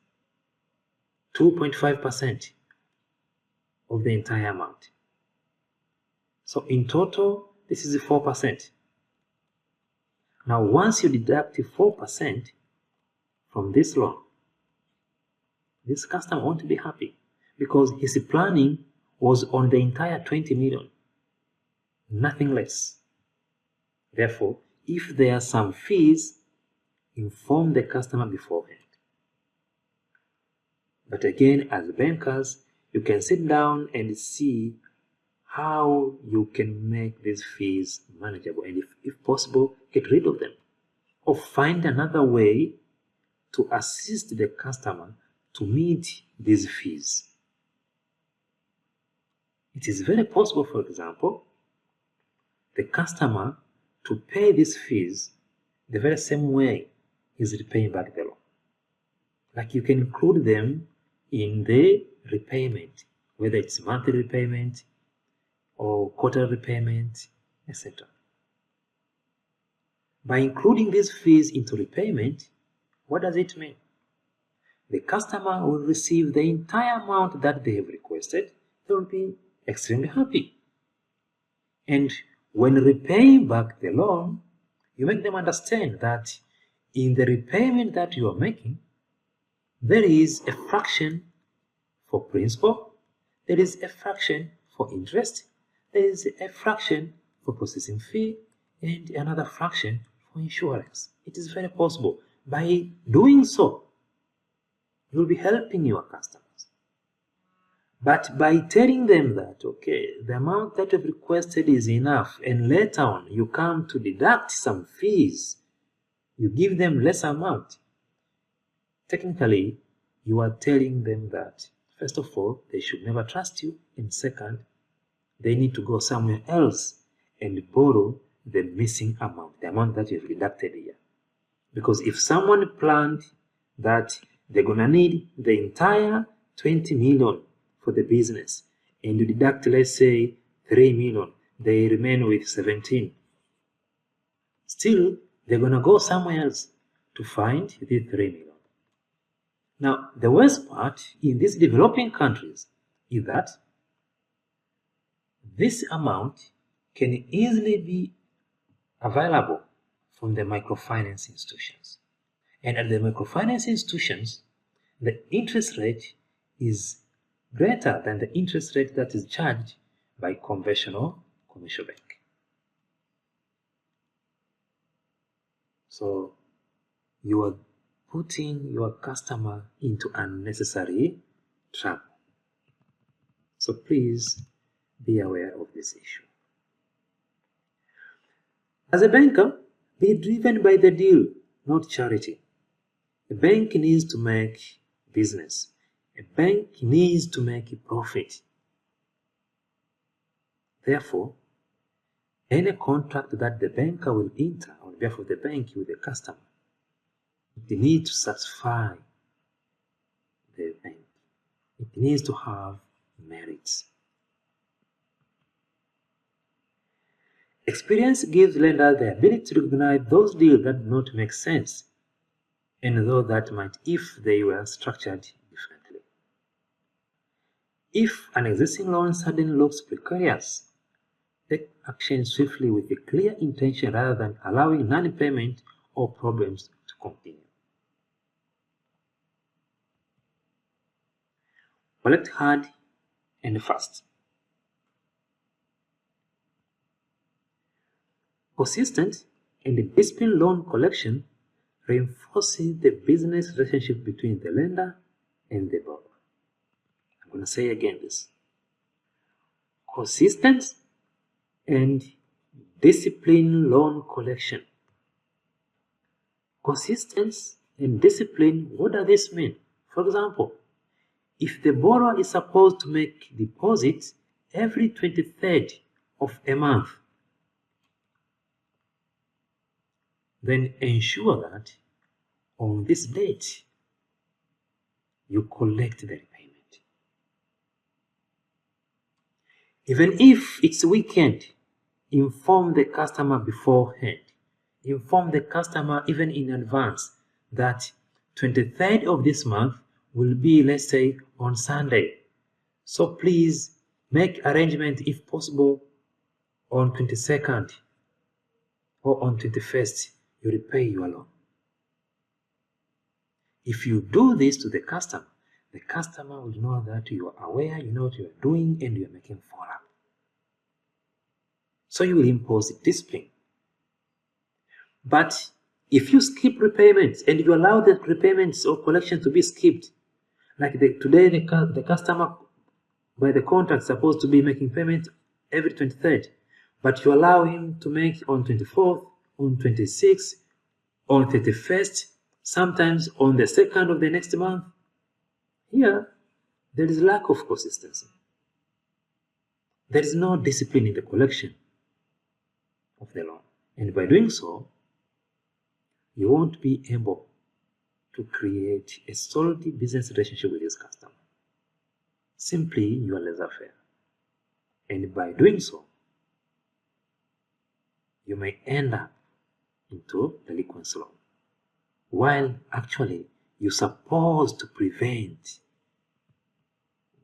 2.5% of the entire amount. So in total, this is 4%. Now, once you deduct 4% from this loan, this customer won't be happy because his planning was on the entire 20 million, nothing less. Therefore, if there are some fees, inform the customer beforehand. But again, as bankers, you can sit down and see how you can make these fees manageable and if possible, get rid of them or find another way to assist the customer to meet these fees. It is very possible, for example, the customer to pay these fees the very same way he's repaying back the loan. Like you can include them in the repayment, whether it's monthly repayment or quarterly repayment, etc. By including these fees into repayment, what does it mean? The customer will receive the entire amount that they have requested. They will be extremely happy. And when repaying back the loan, you make them understand that in the repayment that you are making, there is a fraction for principal, there is a fraction for interest, there is a fraction for processing fee, and another fraction for insurance. It is very possible. By doing so, you will be helping your customers. But by telling them that, okay, the amount that you've requested is enough, and later on you come to deduct some fees, you give them less amount, technically you are telling them that, first of all, they should never trust you, and second, they need to go somewhere else and borrow the missing amount, the amount that you've deducted here. Because if someone planned that they're gonna need the entire 20 million for the business, and you deduct, let's say, 3 million, they remain with 17. Still, they're gonna go somewhere else to find the 3 million. Now, the worst part in these developing countries is that this amount can easily be available from the microfinance institutions. And at the microfinance institutions, the interest rate is greater than the interest rate that is charged by conventional commercial bank. So you are putting your customer into unnecessary trouble. So please be aware of this issue. As a banker, be driven by the deal, not charity. A bank needs to make business. A bank needs to make a profit. Therefore, any contract that the banker will enter on behalf of the bank with the customer, it needs to satisfy the bank. It needs to have merits. Experience gives lenders the ability to recognize those deals that do not make sense, and those that might if they were structured differently. If an existing loan suddenly looks precarious, take action swiftly with a clear intention rather than allowing non-payment or problems to continue. Collect hard and fast. Consistent and disciplined loan collection reinforces the business relationship between the lender and the borrower. I'm going to say again this. Consistent and disciplined loan collection. Consistency and discipline, what does this mean? For example, if the borrower is supposed to make deposits every 23rd of a month, then ensure that on this date you collect the repayment. Even if it's weekend, inform the customer beforehand. Inform the customer even in advance that 23rd of this month will be, let's say, on Sunday. So please make arrangement if possible on 22nd or on 21st, you repay your loan. If you do this to the customer will know that you are aware, you know what you are doing, and you are making follow-up. So you will impose discipline. But if you skip repayments and you allow the repayments or collection to be skipped, like today the customer by the contract is supposed to be making payment every 23rd, but you allow him to make on 24th, on 26th, on 31st, sometimes on the 2nd of the next month. Here, there is lack of consistency. There is no discipline in the collection of the loan. And by doing so, you won't be able to create a solid business relationship with this customer. Simply, you are laissez-faire. And by doing so, you may end up into delinquency loan, while actually you're supposed to prevent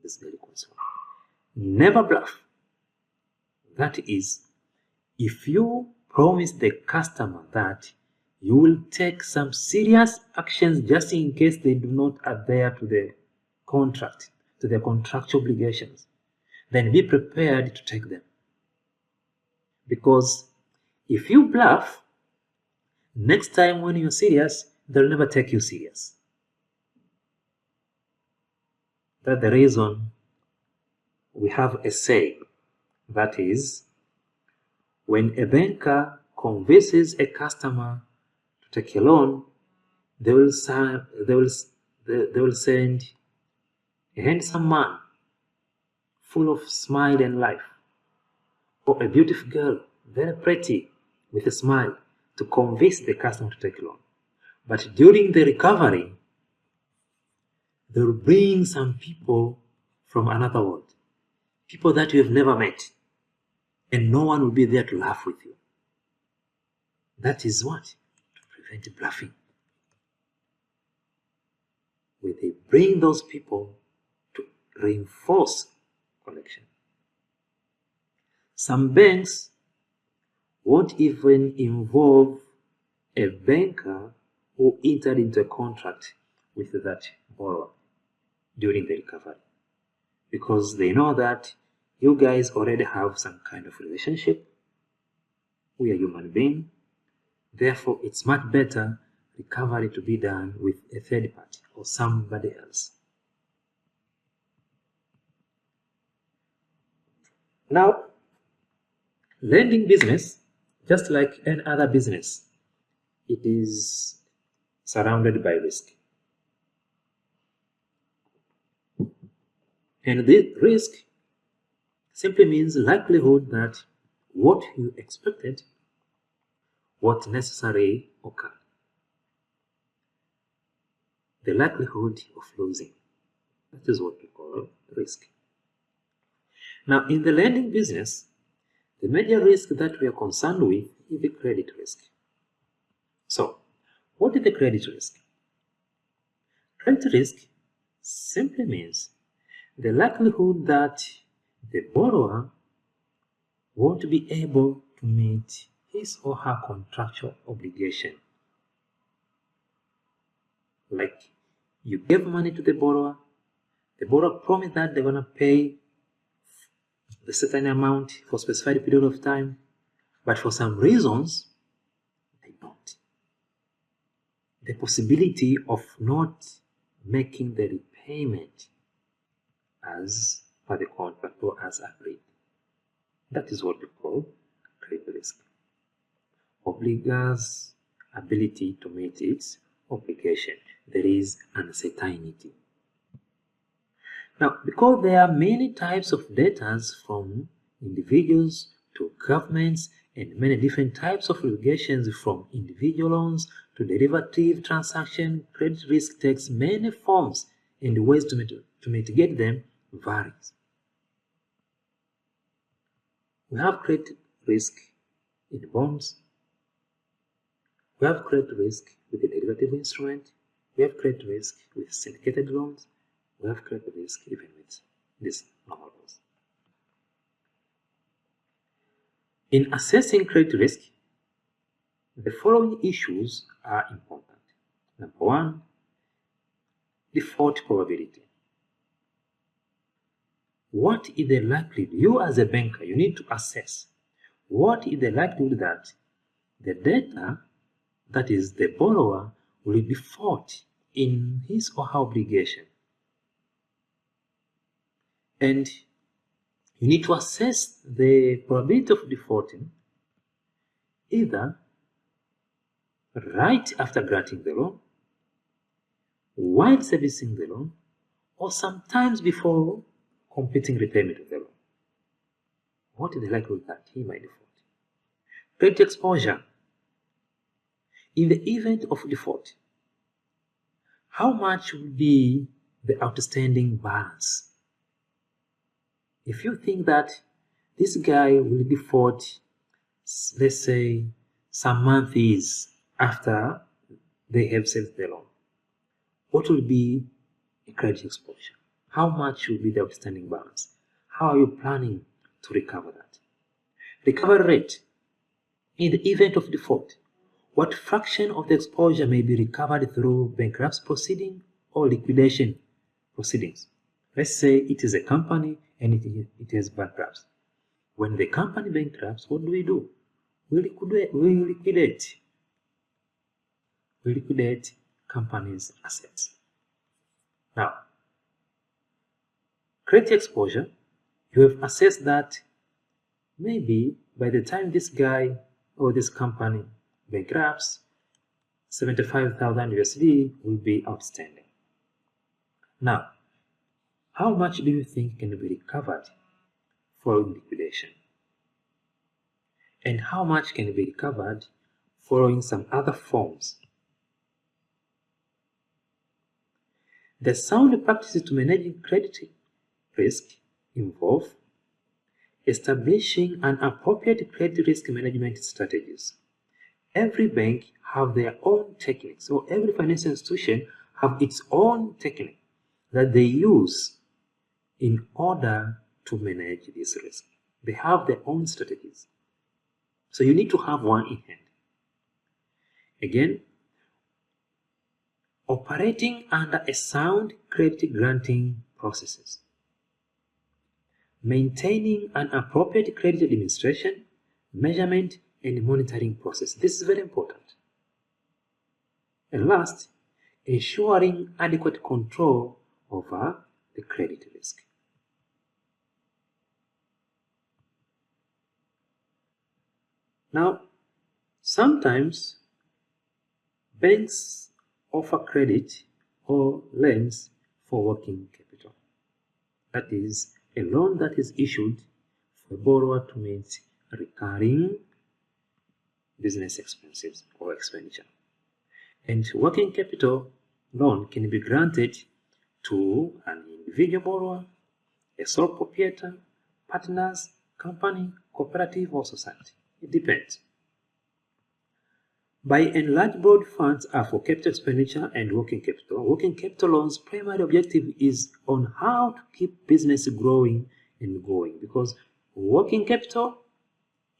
this delinquency loan. Never bluff. That is, if you promise the customer that you will take some serious actions just in case they do not adhere to the contract, to their contractual obligations, then be prepared to take them. Because if you bluff, next time when you're serious, they'll never take you serious. That's the reason we have a saying, that is, when a banker convinces a customer to take a loan, they will send a handsome man full of smile and life, or a beautiful girl, very pretty, with a smile, to convince the customer to take a loan. But during the recovery, they will bring some people from another world, people that you have never met, and no one will be there to laugh with you. That is what? To prevent bluffing. Where they bring those people to reinforce collection. Some banks won't even involve a banker who entered into a contract with that borrower during the recovery, because they know that you guys already have some kind of relationship. We are human beings. Therefore, it's much better recovery to be done with a third party or somebody else. Now, lending business, just like any other business, it is surrounded by risk. And this risk simply means likelihood that what you expected won't necessarily occur. The likelihood of losing. That is what we call risk. Now, in the lending business, the major risk that we are concerned with is the credit risk. So, what is the credit risk? Credit risk simply means the likelihood that the borrower won't be able to meet his or her contractual obligation. Like, you gave money to the borrower promised that they're going to pay a certain amount for a specified period of time, but for some reasons, they don't. The possibility of not making the repayment as per the contract or as agreed. That is what we call credit risk. Obligor's ability to meet its obligation. There is uncertainty. Now, because there are many types of debtors, from individuals to governments, and many different types of obligations, from individual loans to derivative transaction, credit risk takes many forms, and the ways to mitigate them varies. We have credit risk in bonds. We have credit risk with a derivative instrument. We have credit risk with syndicated loans. We have credit risk even with these normal loans. In assessing credit risk, the following issues are important. Number one, default probability. What is the likelihood? You as a banker, you need to assess what is the likelihood that the debtor, that is the borrower, will default in his or her obligation. And you need to assess the probability of defaulting either right after granting the loan, while servicing the loan, or sometimes before completing repayment of the loan. What is the likelihood that he might default? Credit exposure. In the event of default, how much will be the outstanding balance? If you think that this guy will default, let's say, some months after they have saved the loan, what will be a credit exposure? How much will be the outstanding balance? How are you planning to recover that? Recovery rate. In the event of default, what fraction of the exposure may be recovered through bankruptcy proceeding or liquidation proceedings? Let's say it is a company and it has bankruptcy. When the company bankrupts, what do? We liquidate company's assets. Now, credit exposure, you have assessed that maybe by the time this guy or this company bankrupts, 75,000 USD will be outstanding. Now, how much do you think can be recovered following liquidation? And how much can be recovered following some other forms? The sound practices to managing credit risk involve establishing an appropriate credit risk management strategies. Every bank have their own techniques, or every financial institution have its own technique that they use in order to manage this risk. They have their own strategies. So you need to have one in hand. Again, operating under a sound credit granting processes. Maintaining an appropriate credit administration, measurement, and monitoring process. This is very important. And last, ensuring adequate control over the credit risk. Now, sometimes banks offer credit or loans for working capital. That is, a loan that is issued for a borrower to meet recurring business expenses or expenditure. And working capital loan can be granted to an individual borrower, a sole proprietor, partners, company, cooperative, or society. It depends. By and large, broad funds are for capital expenditure and working capital. Working capital loans' primary objective is on how to keep business growing and going, because working capital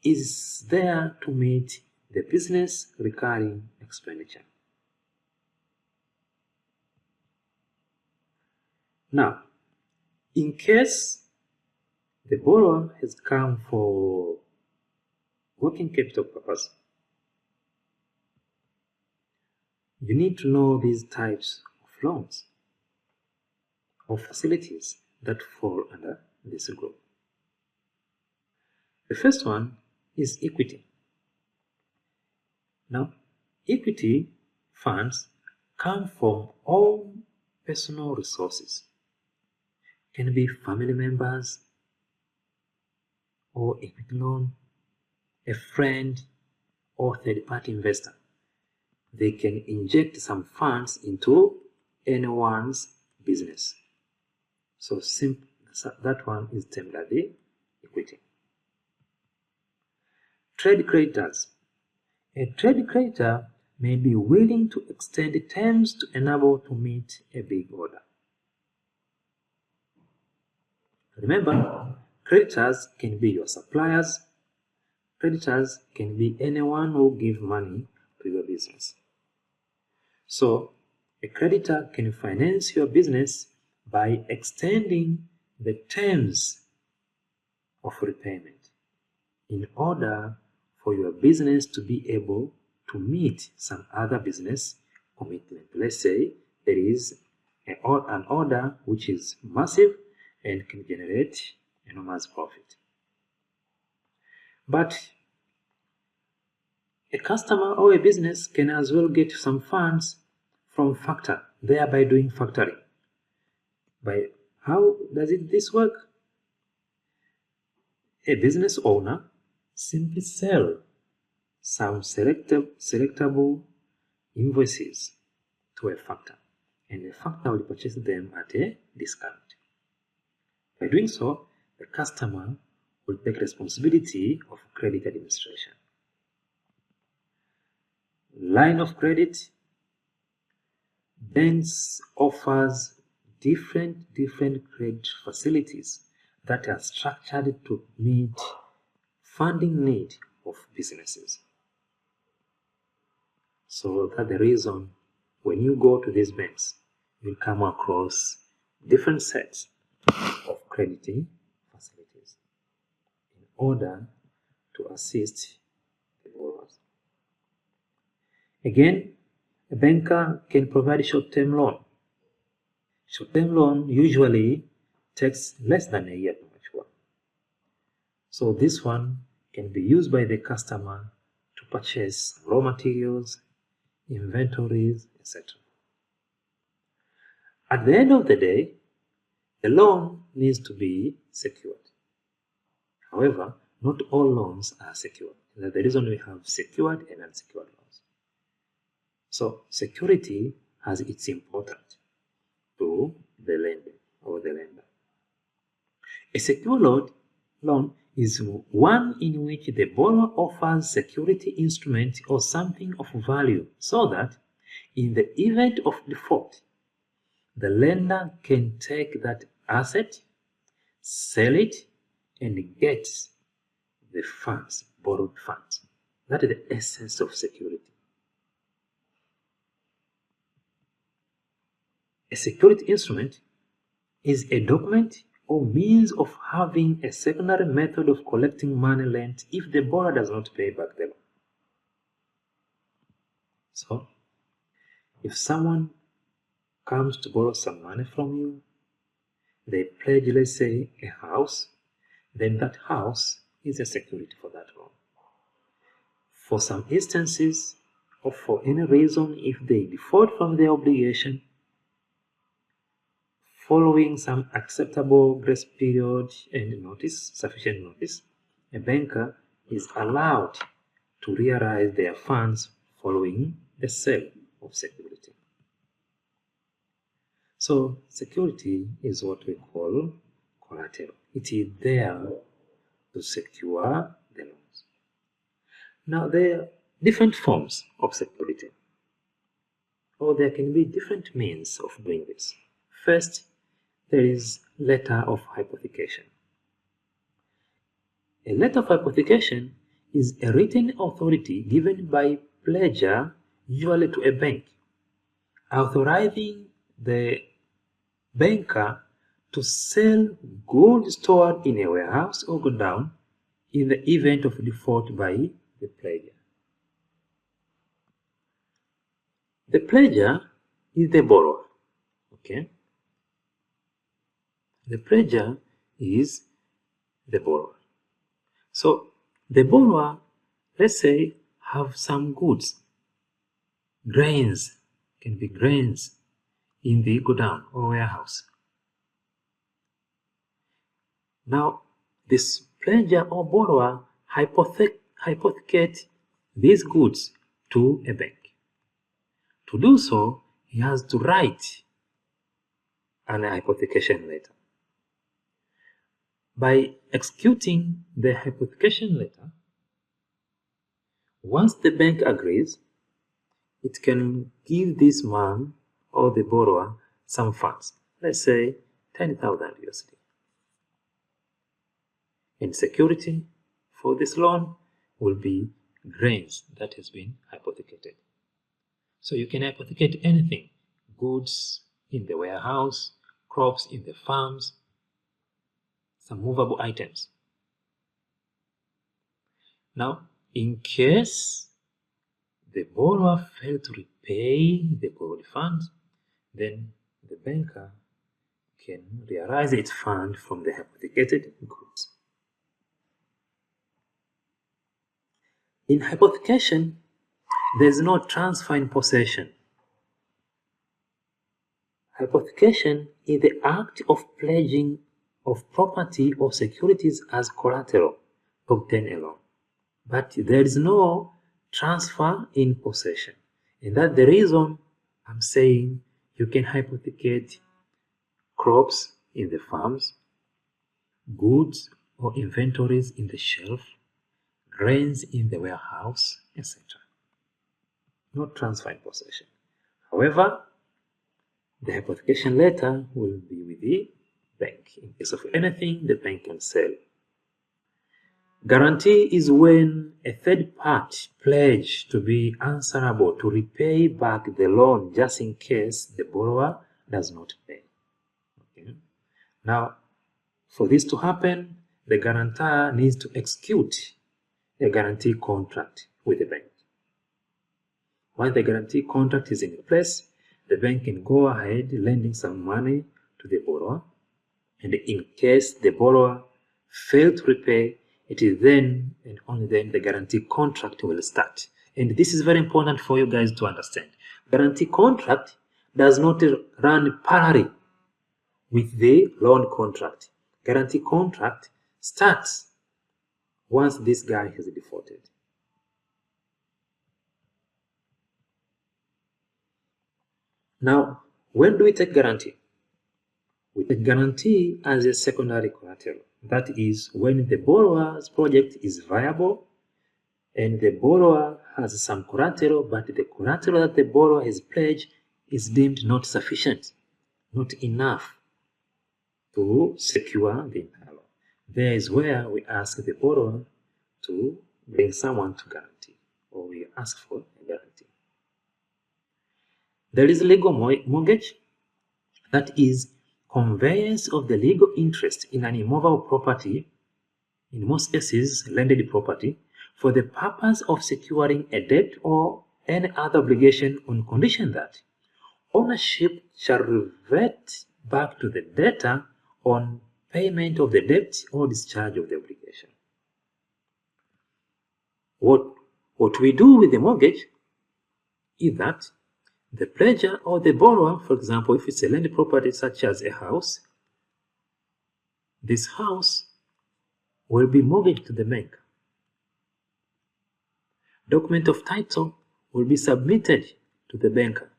is there to meet the business recurring expenditure. Now, in case the borrower has come for working capital purpose, you need to know these types of loans or facilities that fall under this group. The first one is equity. Now, equity funds come from all personal resources. Can be family members or equity loan, a friend or third-party investor. They can inject some funds into anyone's business. So that one is termed as the equity. Trade creditors. A trade creditor may be willing to extend terms to enable to meet a big order. Remember, creditors can be your suppliers. Creditors can be anyone who gives money to your business. So, a creditor can finance your business by extending the terms of repayment in order for your business to be able to meet some other business commitment. Let's say there is an order which is massive and can generate enormous profit. But a customer or a business can as well get some funds from factor, thereby doing factoring. By how does this work? A business owner simply sells some selectable invoices to a factor, and the factor will purchase them at a discount. By doing so, the customer will take responsibility of credit administration. line of credit. Banks offers different credit facilities that are structured to meet funding need of businesses. So that's the reason when you go to these banks, you'll come across different sets of crediting facilities in order to assist the borrowers. Again, a banker can provide short-term loan. Short-term loan usually takes less than a year to mature. So this one can be used by the customer to purchase raw materials, inventories, etc. At the end of the day, the loan needs to be secured. However, not all loans are secured. That's the reason we have secured and unsecured loans. So security has its importance to the lender or the lender. A secure loan is one in which the borrower offers security instrument or something of value so that in the event of default, the lender can take that asset, sell it, and get the funds, borrowed funds. That is the essence of security. A security instrument is a document or means of having a secondary method of collecting money lent if the borrower does not pay back the loan. So, if someone comes to borrow some money from you, they pledge, let's say, a house, then that house is a security for that loan. For some instances, or for any reason, if they default from their obligation, following some acceptable grace period and notice, sufficient notice, a banker is allowed to realize their funds following the sale of security. So security is what we call collateral. It is there to secure the loans. Now there are different forms of security, or there can be different means of doing this. First, there is letter of hypothecation. A letter of hypothecation is a written authority given by pledger, usually to a bank, authorizing the banker to sell goods stored in a warehouse or godown in the event of default by the pledger. The pledger is the borrower. Okay? The pledger is the borrower. So the borrower, let's say, have some goods, grains, can be grains in the godown or warehouse. Now, this pledger or borrower hypothecate these goods to a bank. To do so, he has to write an hypothecation letter. By executing the hypothecation letter, once the bank agrees, it can give this man or the borrower some funds, let's say 10,000 USD. And security for this loan will be grains that has been hypothecated. So you can hypothecate anything, goods in the warehouse, crops in the farms, some movable items. Now, in case the borrower failed to repay the borrowed funds, then the banker can realize its fund from the hypothecated goods. In hypothecation, there is no transfer in possession. Hypothecation is the act of pledging of property or securities as collateral to obtain a loan. But there is no transfer in possession. And that's the reason I'm saying you can hypothecate crops in the farms, goods or inventories in the shelf, grains in the warehouse, etc. not transfer in possession. However, the hypothecation letter will be with the bank. In case of anything, the bank can sell. Guarantee is when a third party pledges to be answerable to repay back the loan just in case the borrower does not pay. Okay. Now, for this to happen, the guarantor needs to execute a guarantee contract with the bank. Once the guarantee contract is in place, the bank can go ahead lending some money to the borrower, and in case the borrower fails to repay, it is then and only then the guarantee contract will start. And this is very important for you guys to understand. Guarantee contract does not run parallel with the loan contract. Guarantee contract starts once this guy has defaulted. Now, when do we take guarantee? We take guarantee as a secondary collateral. That is when the borrower's project is viable and the borrower has some collateral, but the collateral that the borrower has pledged is deemed not sufficient, not enough to secure the entire loan. There is where we ask the borrower to bring someone to guarantee, or we ask for a guarantee. There is legal mortgage, that is conveyance of the legal interest in an immovable property, in most cases landed property, for the purpose of securing a debt or any other obligation on condition that ownership shall revert back to the debtor on payment of the debt or discharge of the obligation. What we do with the mortgage is that the pledger or the borrower, for example, if it's a landed property such as a house, this house will be mortgaged to the bank. Document of title will be submitted to the banker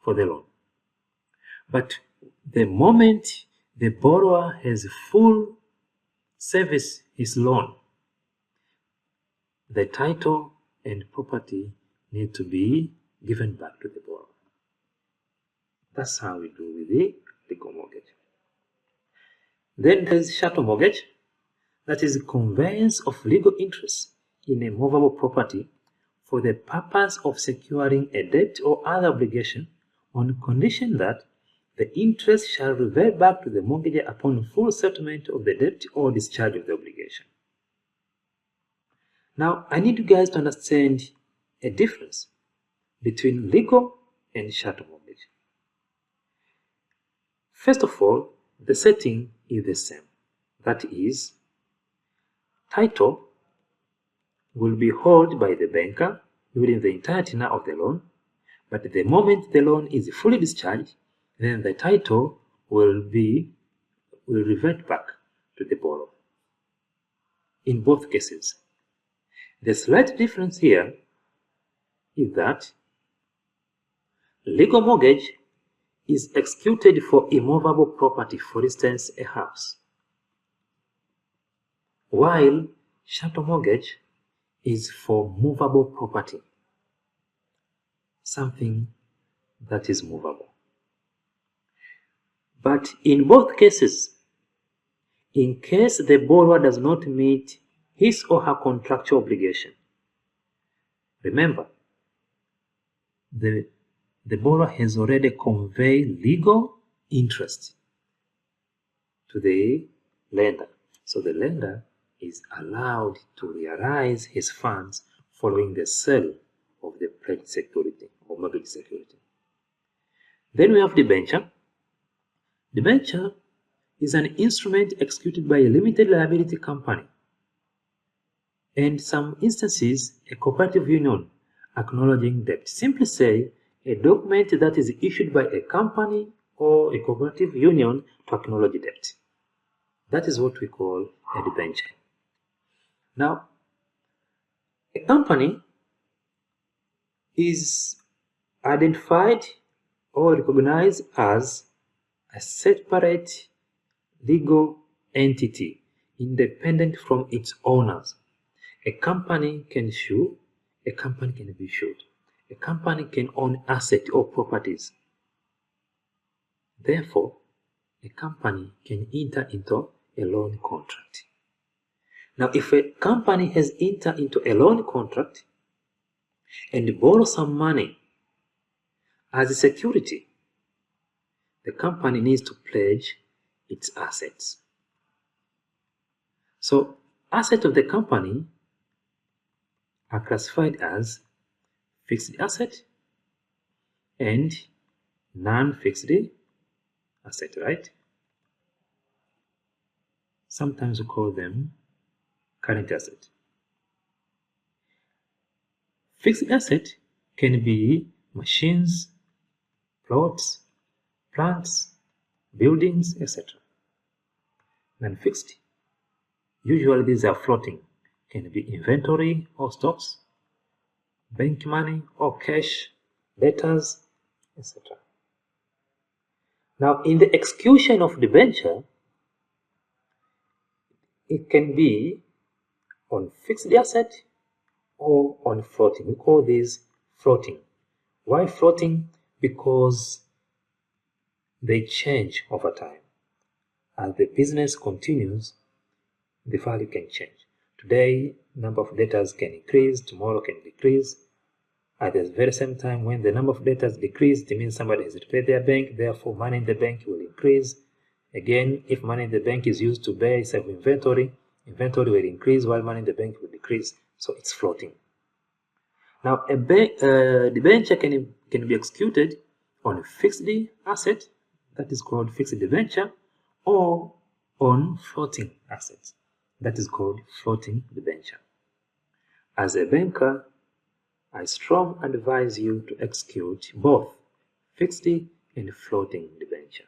for the loan. But the moment the borrower has full service his loan, the title and property need to be given back to the borrower. That's how we do with the legal mortgage. Then there's chattel mortgage, that is conveyance of legal interest in a movable property for the purpose of securing a debt or other obligation on condition that the interest shall revert back to the mortgagor upon full settlement of the debt or discharge of the obligation. Now, I need you guys to understand a difference between legal and chattel mortgage. First of all, the setting is the same. That is, title will be held by the banker during the entire tenure of the loan, but the moment the loan is fully discharged, then the title will revert back to the borrower. In both cases, the slight difference here is that legal mortgage is executed for immovable property, for instance, a house, while chattel mortgage is for movable property, something that is movable. But in both cases, in case the borrower does not meet his or her contractual obligation, remember, the borrower has already conveyed legal interest to the lender. So the lender is allowed to realize his funds following the sale of the pledged security or mortgage security. Then we have debenture. Debenture is an instrument executed by a limited liability company, and some instances a cooperative union acknowledging debt. Simply say, a document that is issued by a company or a cooperative union to acknowledge debt. That is what we call a debenture. Now, a company is identified or recognized as a separate legal entity independent from its owners. A company can sue, a company can be sued. a company can own assets or properties. Therefore, a company can enter into a loan contract. Now, if a company has entered into a loan contract and borrow some money as a security, the company needs to pledge its assets. So, assets of the company are classified as fixed asset and non-fixed asset, right? Sometimes we call them current asset. Fixed asset can be machines, plots, plants, buildings, etc. Non-fixed, usually these are floating, can be inventory or stocks, bank money or cash, debtors, etc. Now, in the execution of the debenture, it can be on fixed asset or on floating. We call these floating. Why floating? Because they change over time. As the business continues, the value can change. Today, number of debtors can increase, tomorrow can decrease. At the very same time, when the number of debtors decrease, it means somebody has to pay their bank, therefore money in the bank will increase. Again, if money in the bank is used to buy some inventory, inventory will increase while money in the bank will decrease. So it's floating. Now, a debenture can be executed on a fixed asset, that is called fixed debenture, or on floating assets, that is called floating debenture. As a banker, I strongly advise you to execute both fixed and floating debenture.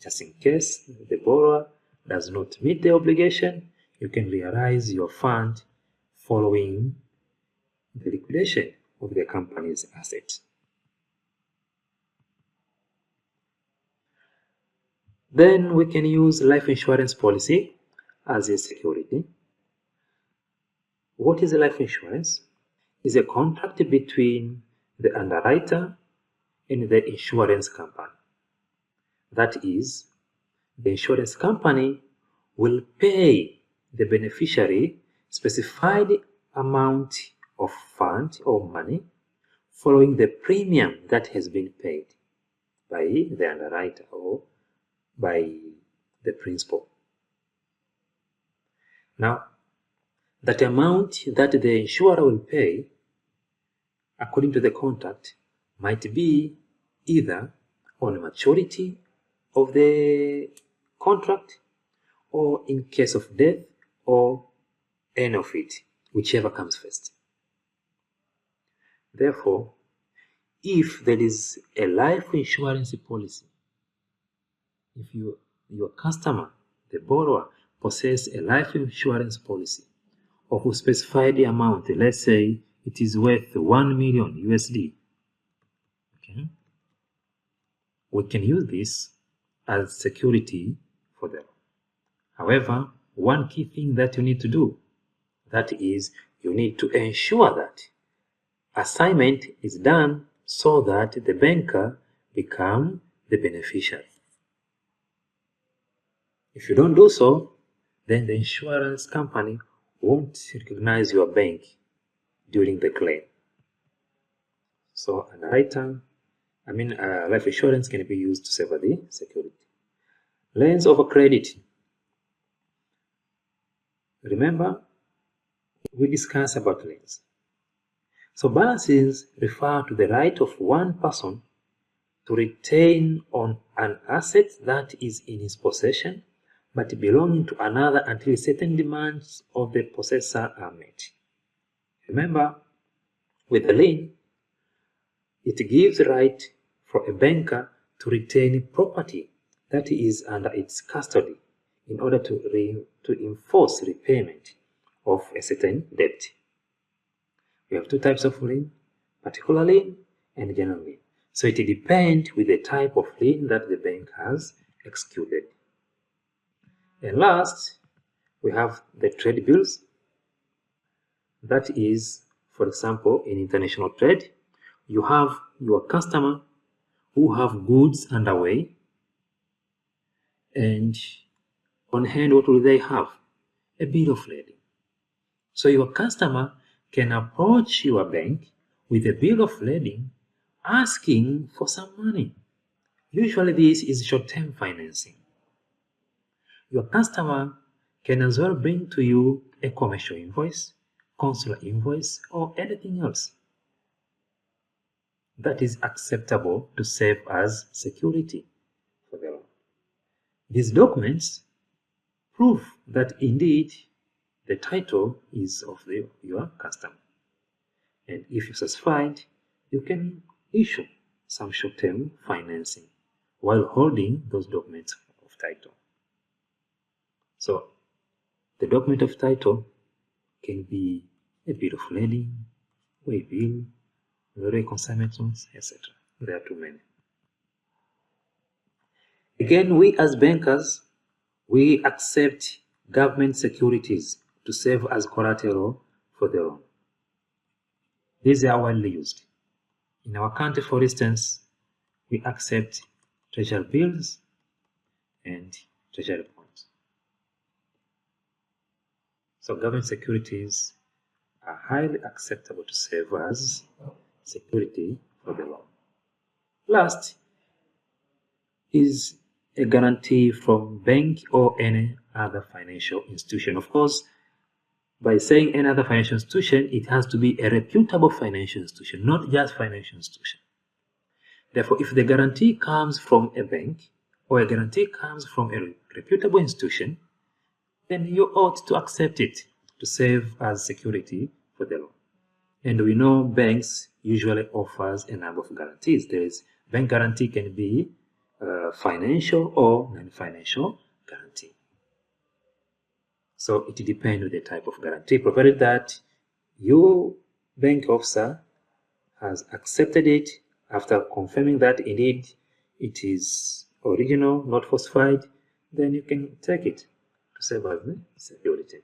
Just in case the borrower does not meet the obligation, you can realize your fund following the liquidation of the company's assets. Then we can use life insurance policy as a security. What is a life insurance? It's a contract between the underwriter and the insurance company. That is, the insurance company will pay the beneficiary specified amount of fund or money following the premium that has been paid by the underwriter or by the principal. Now, that amount that the insurer will pay according to the contract might be either on maturity of the contract or in case of death or end of it, whichever comes first. Therefore, if there is a life insurance policy, if your customer, the borrower, possesses a life insurance policy of a specified amount, let's say it is worth 1 million USD, okay, we can use this as security for them. However, one key thing that you need to do, that is, you need to ensure that assignment is done so that the banker becomes the beneficiary. If you don't do so, then the insurance company won't recognize your bank during the claim. So life insurance can be used to save the security. Lines of credit. Remember, we discussed about liens. So balances refer to the right of one person to retain on an asset that is in his possession but belonging to another until certain demands of the possessor are met. Remember, with a lien, it gives the right for a banker to retain property that is under its custody in order to enforce repayment of a certain debt. We have two types of lien, particular lien and general lien. So it depends with the type of lien that the bank has executed. And last, we have the trade bills. That is For example, in international trade, you have your customer who have goods underway, and on hand, what will they have? A bill of lading. So your customer can approach your bank with a bill of lading asking for some money. Usually this is short-term financing. Your customer can as well bring to you a commercial invoice, consular invoice, or anything else that is acceptable to serve as security for the loan. These documents prove that indeed the title is of your customer. And if you're satisfied, you can issue some short-term financing while holding those documents of title. So the document of title can be a bill of lading, or a bill, railway consignment loans, etc. There are too many. Again, we as bankers, we accept government securities to serve as collateral for the loan. These are widely used. In our country, for instance, we accept treasury bills and treasury bonds. So government securities are highly acceptable to serve as security for the loan. Last is a guarantee from bank or any other financial institution. Of course, by saying any other financial institution, it has to be a reputable financial institution, not just financial institution. Therefore, if the guarantee comes from a bank or a guarantee comes from a reputable institution, then you ought to accept it to serve as security for the loan. And we know banks usually offers a number of guarantees. There is bank guarantee can be financial or non-financial guarantee. So it depends on the type of guarantee, provided that your bank officer has accepted it after confirming that indeed it is original, not falsified, then you can take it to serve as the security.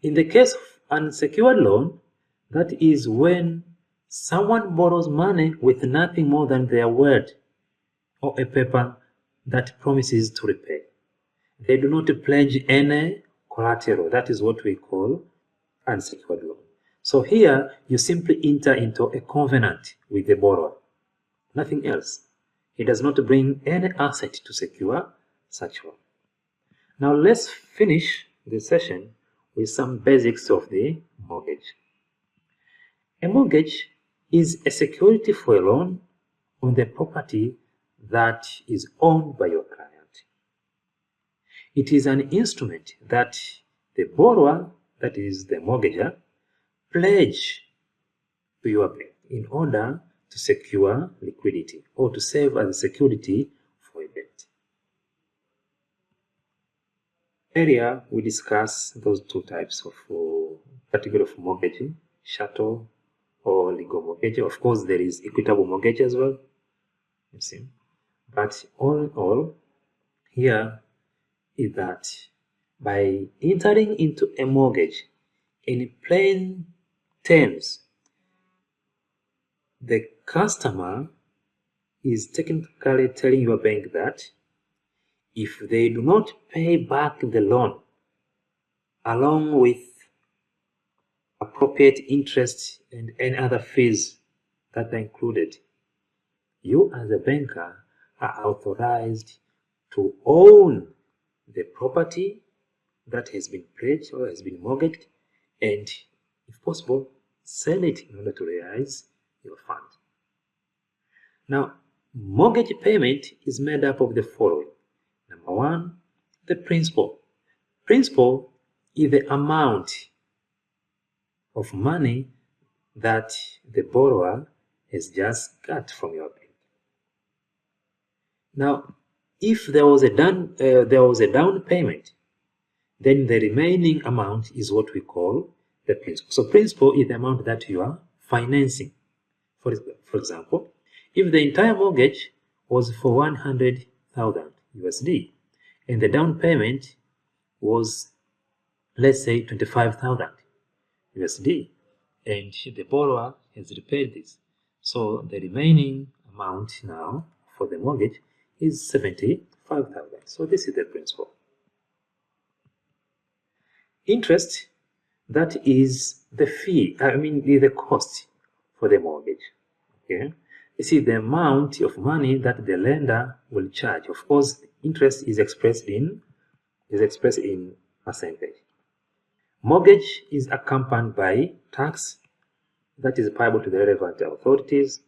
In the case of unsecured loan, that is when someone borrows money with nothing more than their word or a paper that promises to repay. They do not pledge any collateral. That is what we call unsecured loan. So here, you simply enter into a covenant with the borrower, nothing else. He does not bring any asset to secure such loan. Now let's finish the session with some basics of the mortgage. A mortgage is a security for a loan on the property that is owned by your client. It is an instrument that the borrower, that is the mortgager, pledge to your bank in order to secure liquidity or to serve as security for a debt. Earlier, we discussed those two types of category of mortgage, chattel or legal mortgage. Of course, there is equitable mortgage as well, you see. But all in all, here is that by entering into a mortgage in plain terms, the customer is technically telling your bank that if they do not pay back the loan along with appropriate interest and any other fees that are included, you as a banker are authorized to own the property that has been pledged or has been mortgaged, and if possible, sell it in order to realize your fund. Now, mortgage payment is made up of the following. Number one, the principal. Principal is the amount of money that the borrower has just got from your bank. Now, if there was a down payment, then the remaining amount is what we call the principal. So principal is the amount that you are financing. For example, if the entire mortgage was for 100,000 USD and the down payment was, let's say, 25,000 USD, and the borrower has repaid this. So the remaining amount now for the mortgage is 75,000. So this is the principal. Interest, that is the fee, the cost for the mortgage. Okay, you see the amount of money that the lender will charge. Of course, interest is expressed in percentage. Mortgage is accompanied by tax that is payable to the relevant authorities.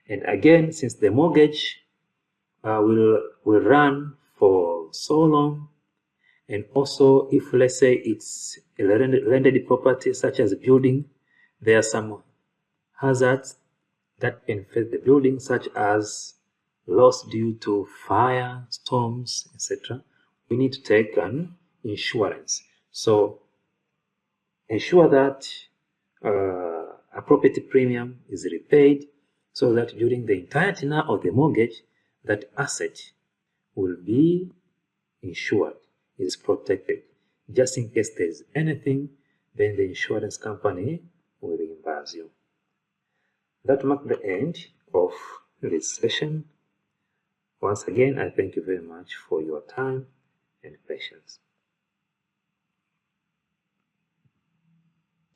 And again, since the mortgage will run for so long, and also if, let's say, it's a landed property such as a building, there are some hazards that can face the building, such as loss due to fire, storms, etc. We need to take an insurance. So ensure that a property premium is repaid, so that during the entire tenure of the mortgage, that asset will be insured, is protected. Just in case there is anything, then the insurance company will reimburse you. That marks the end of this session. Once again, I thank you very much for your time and patience.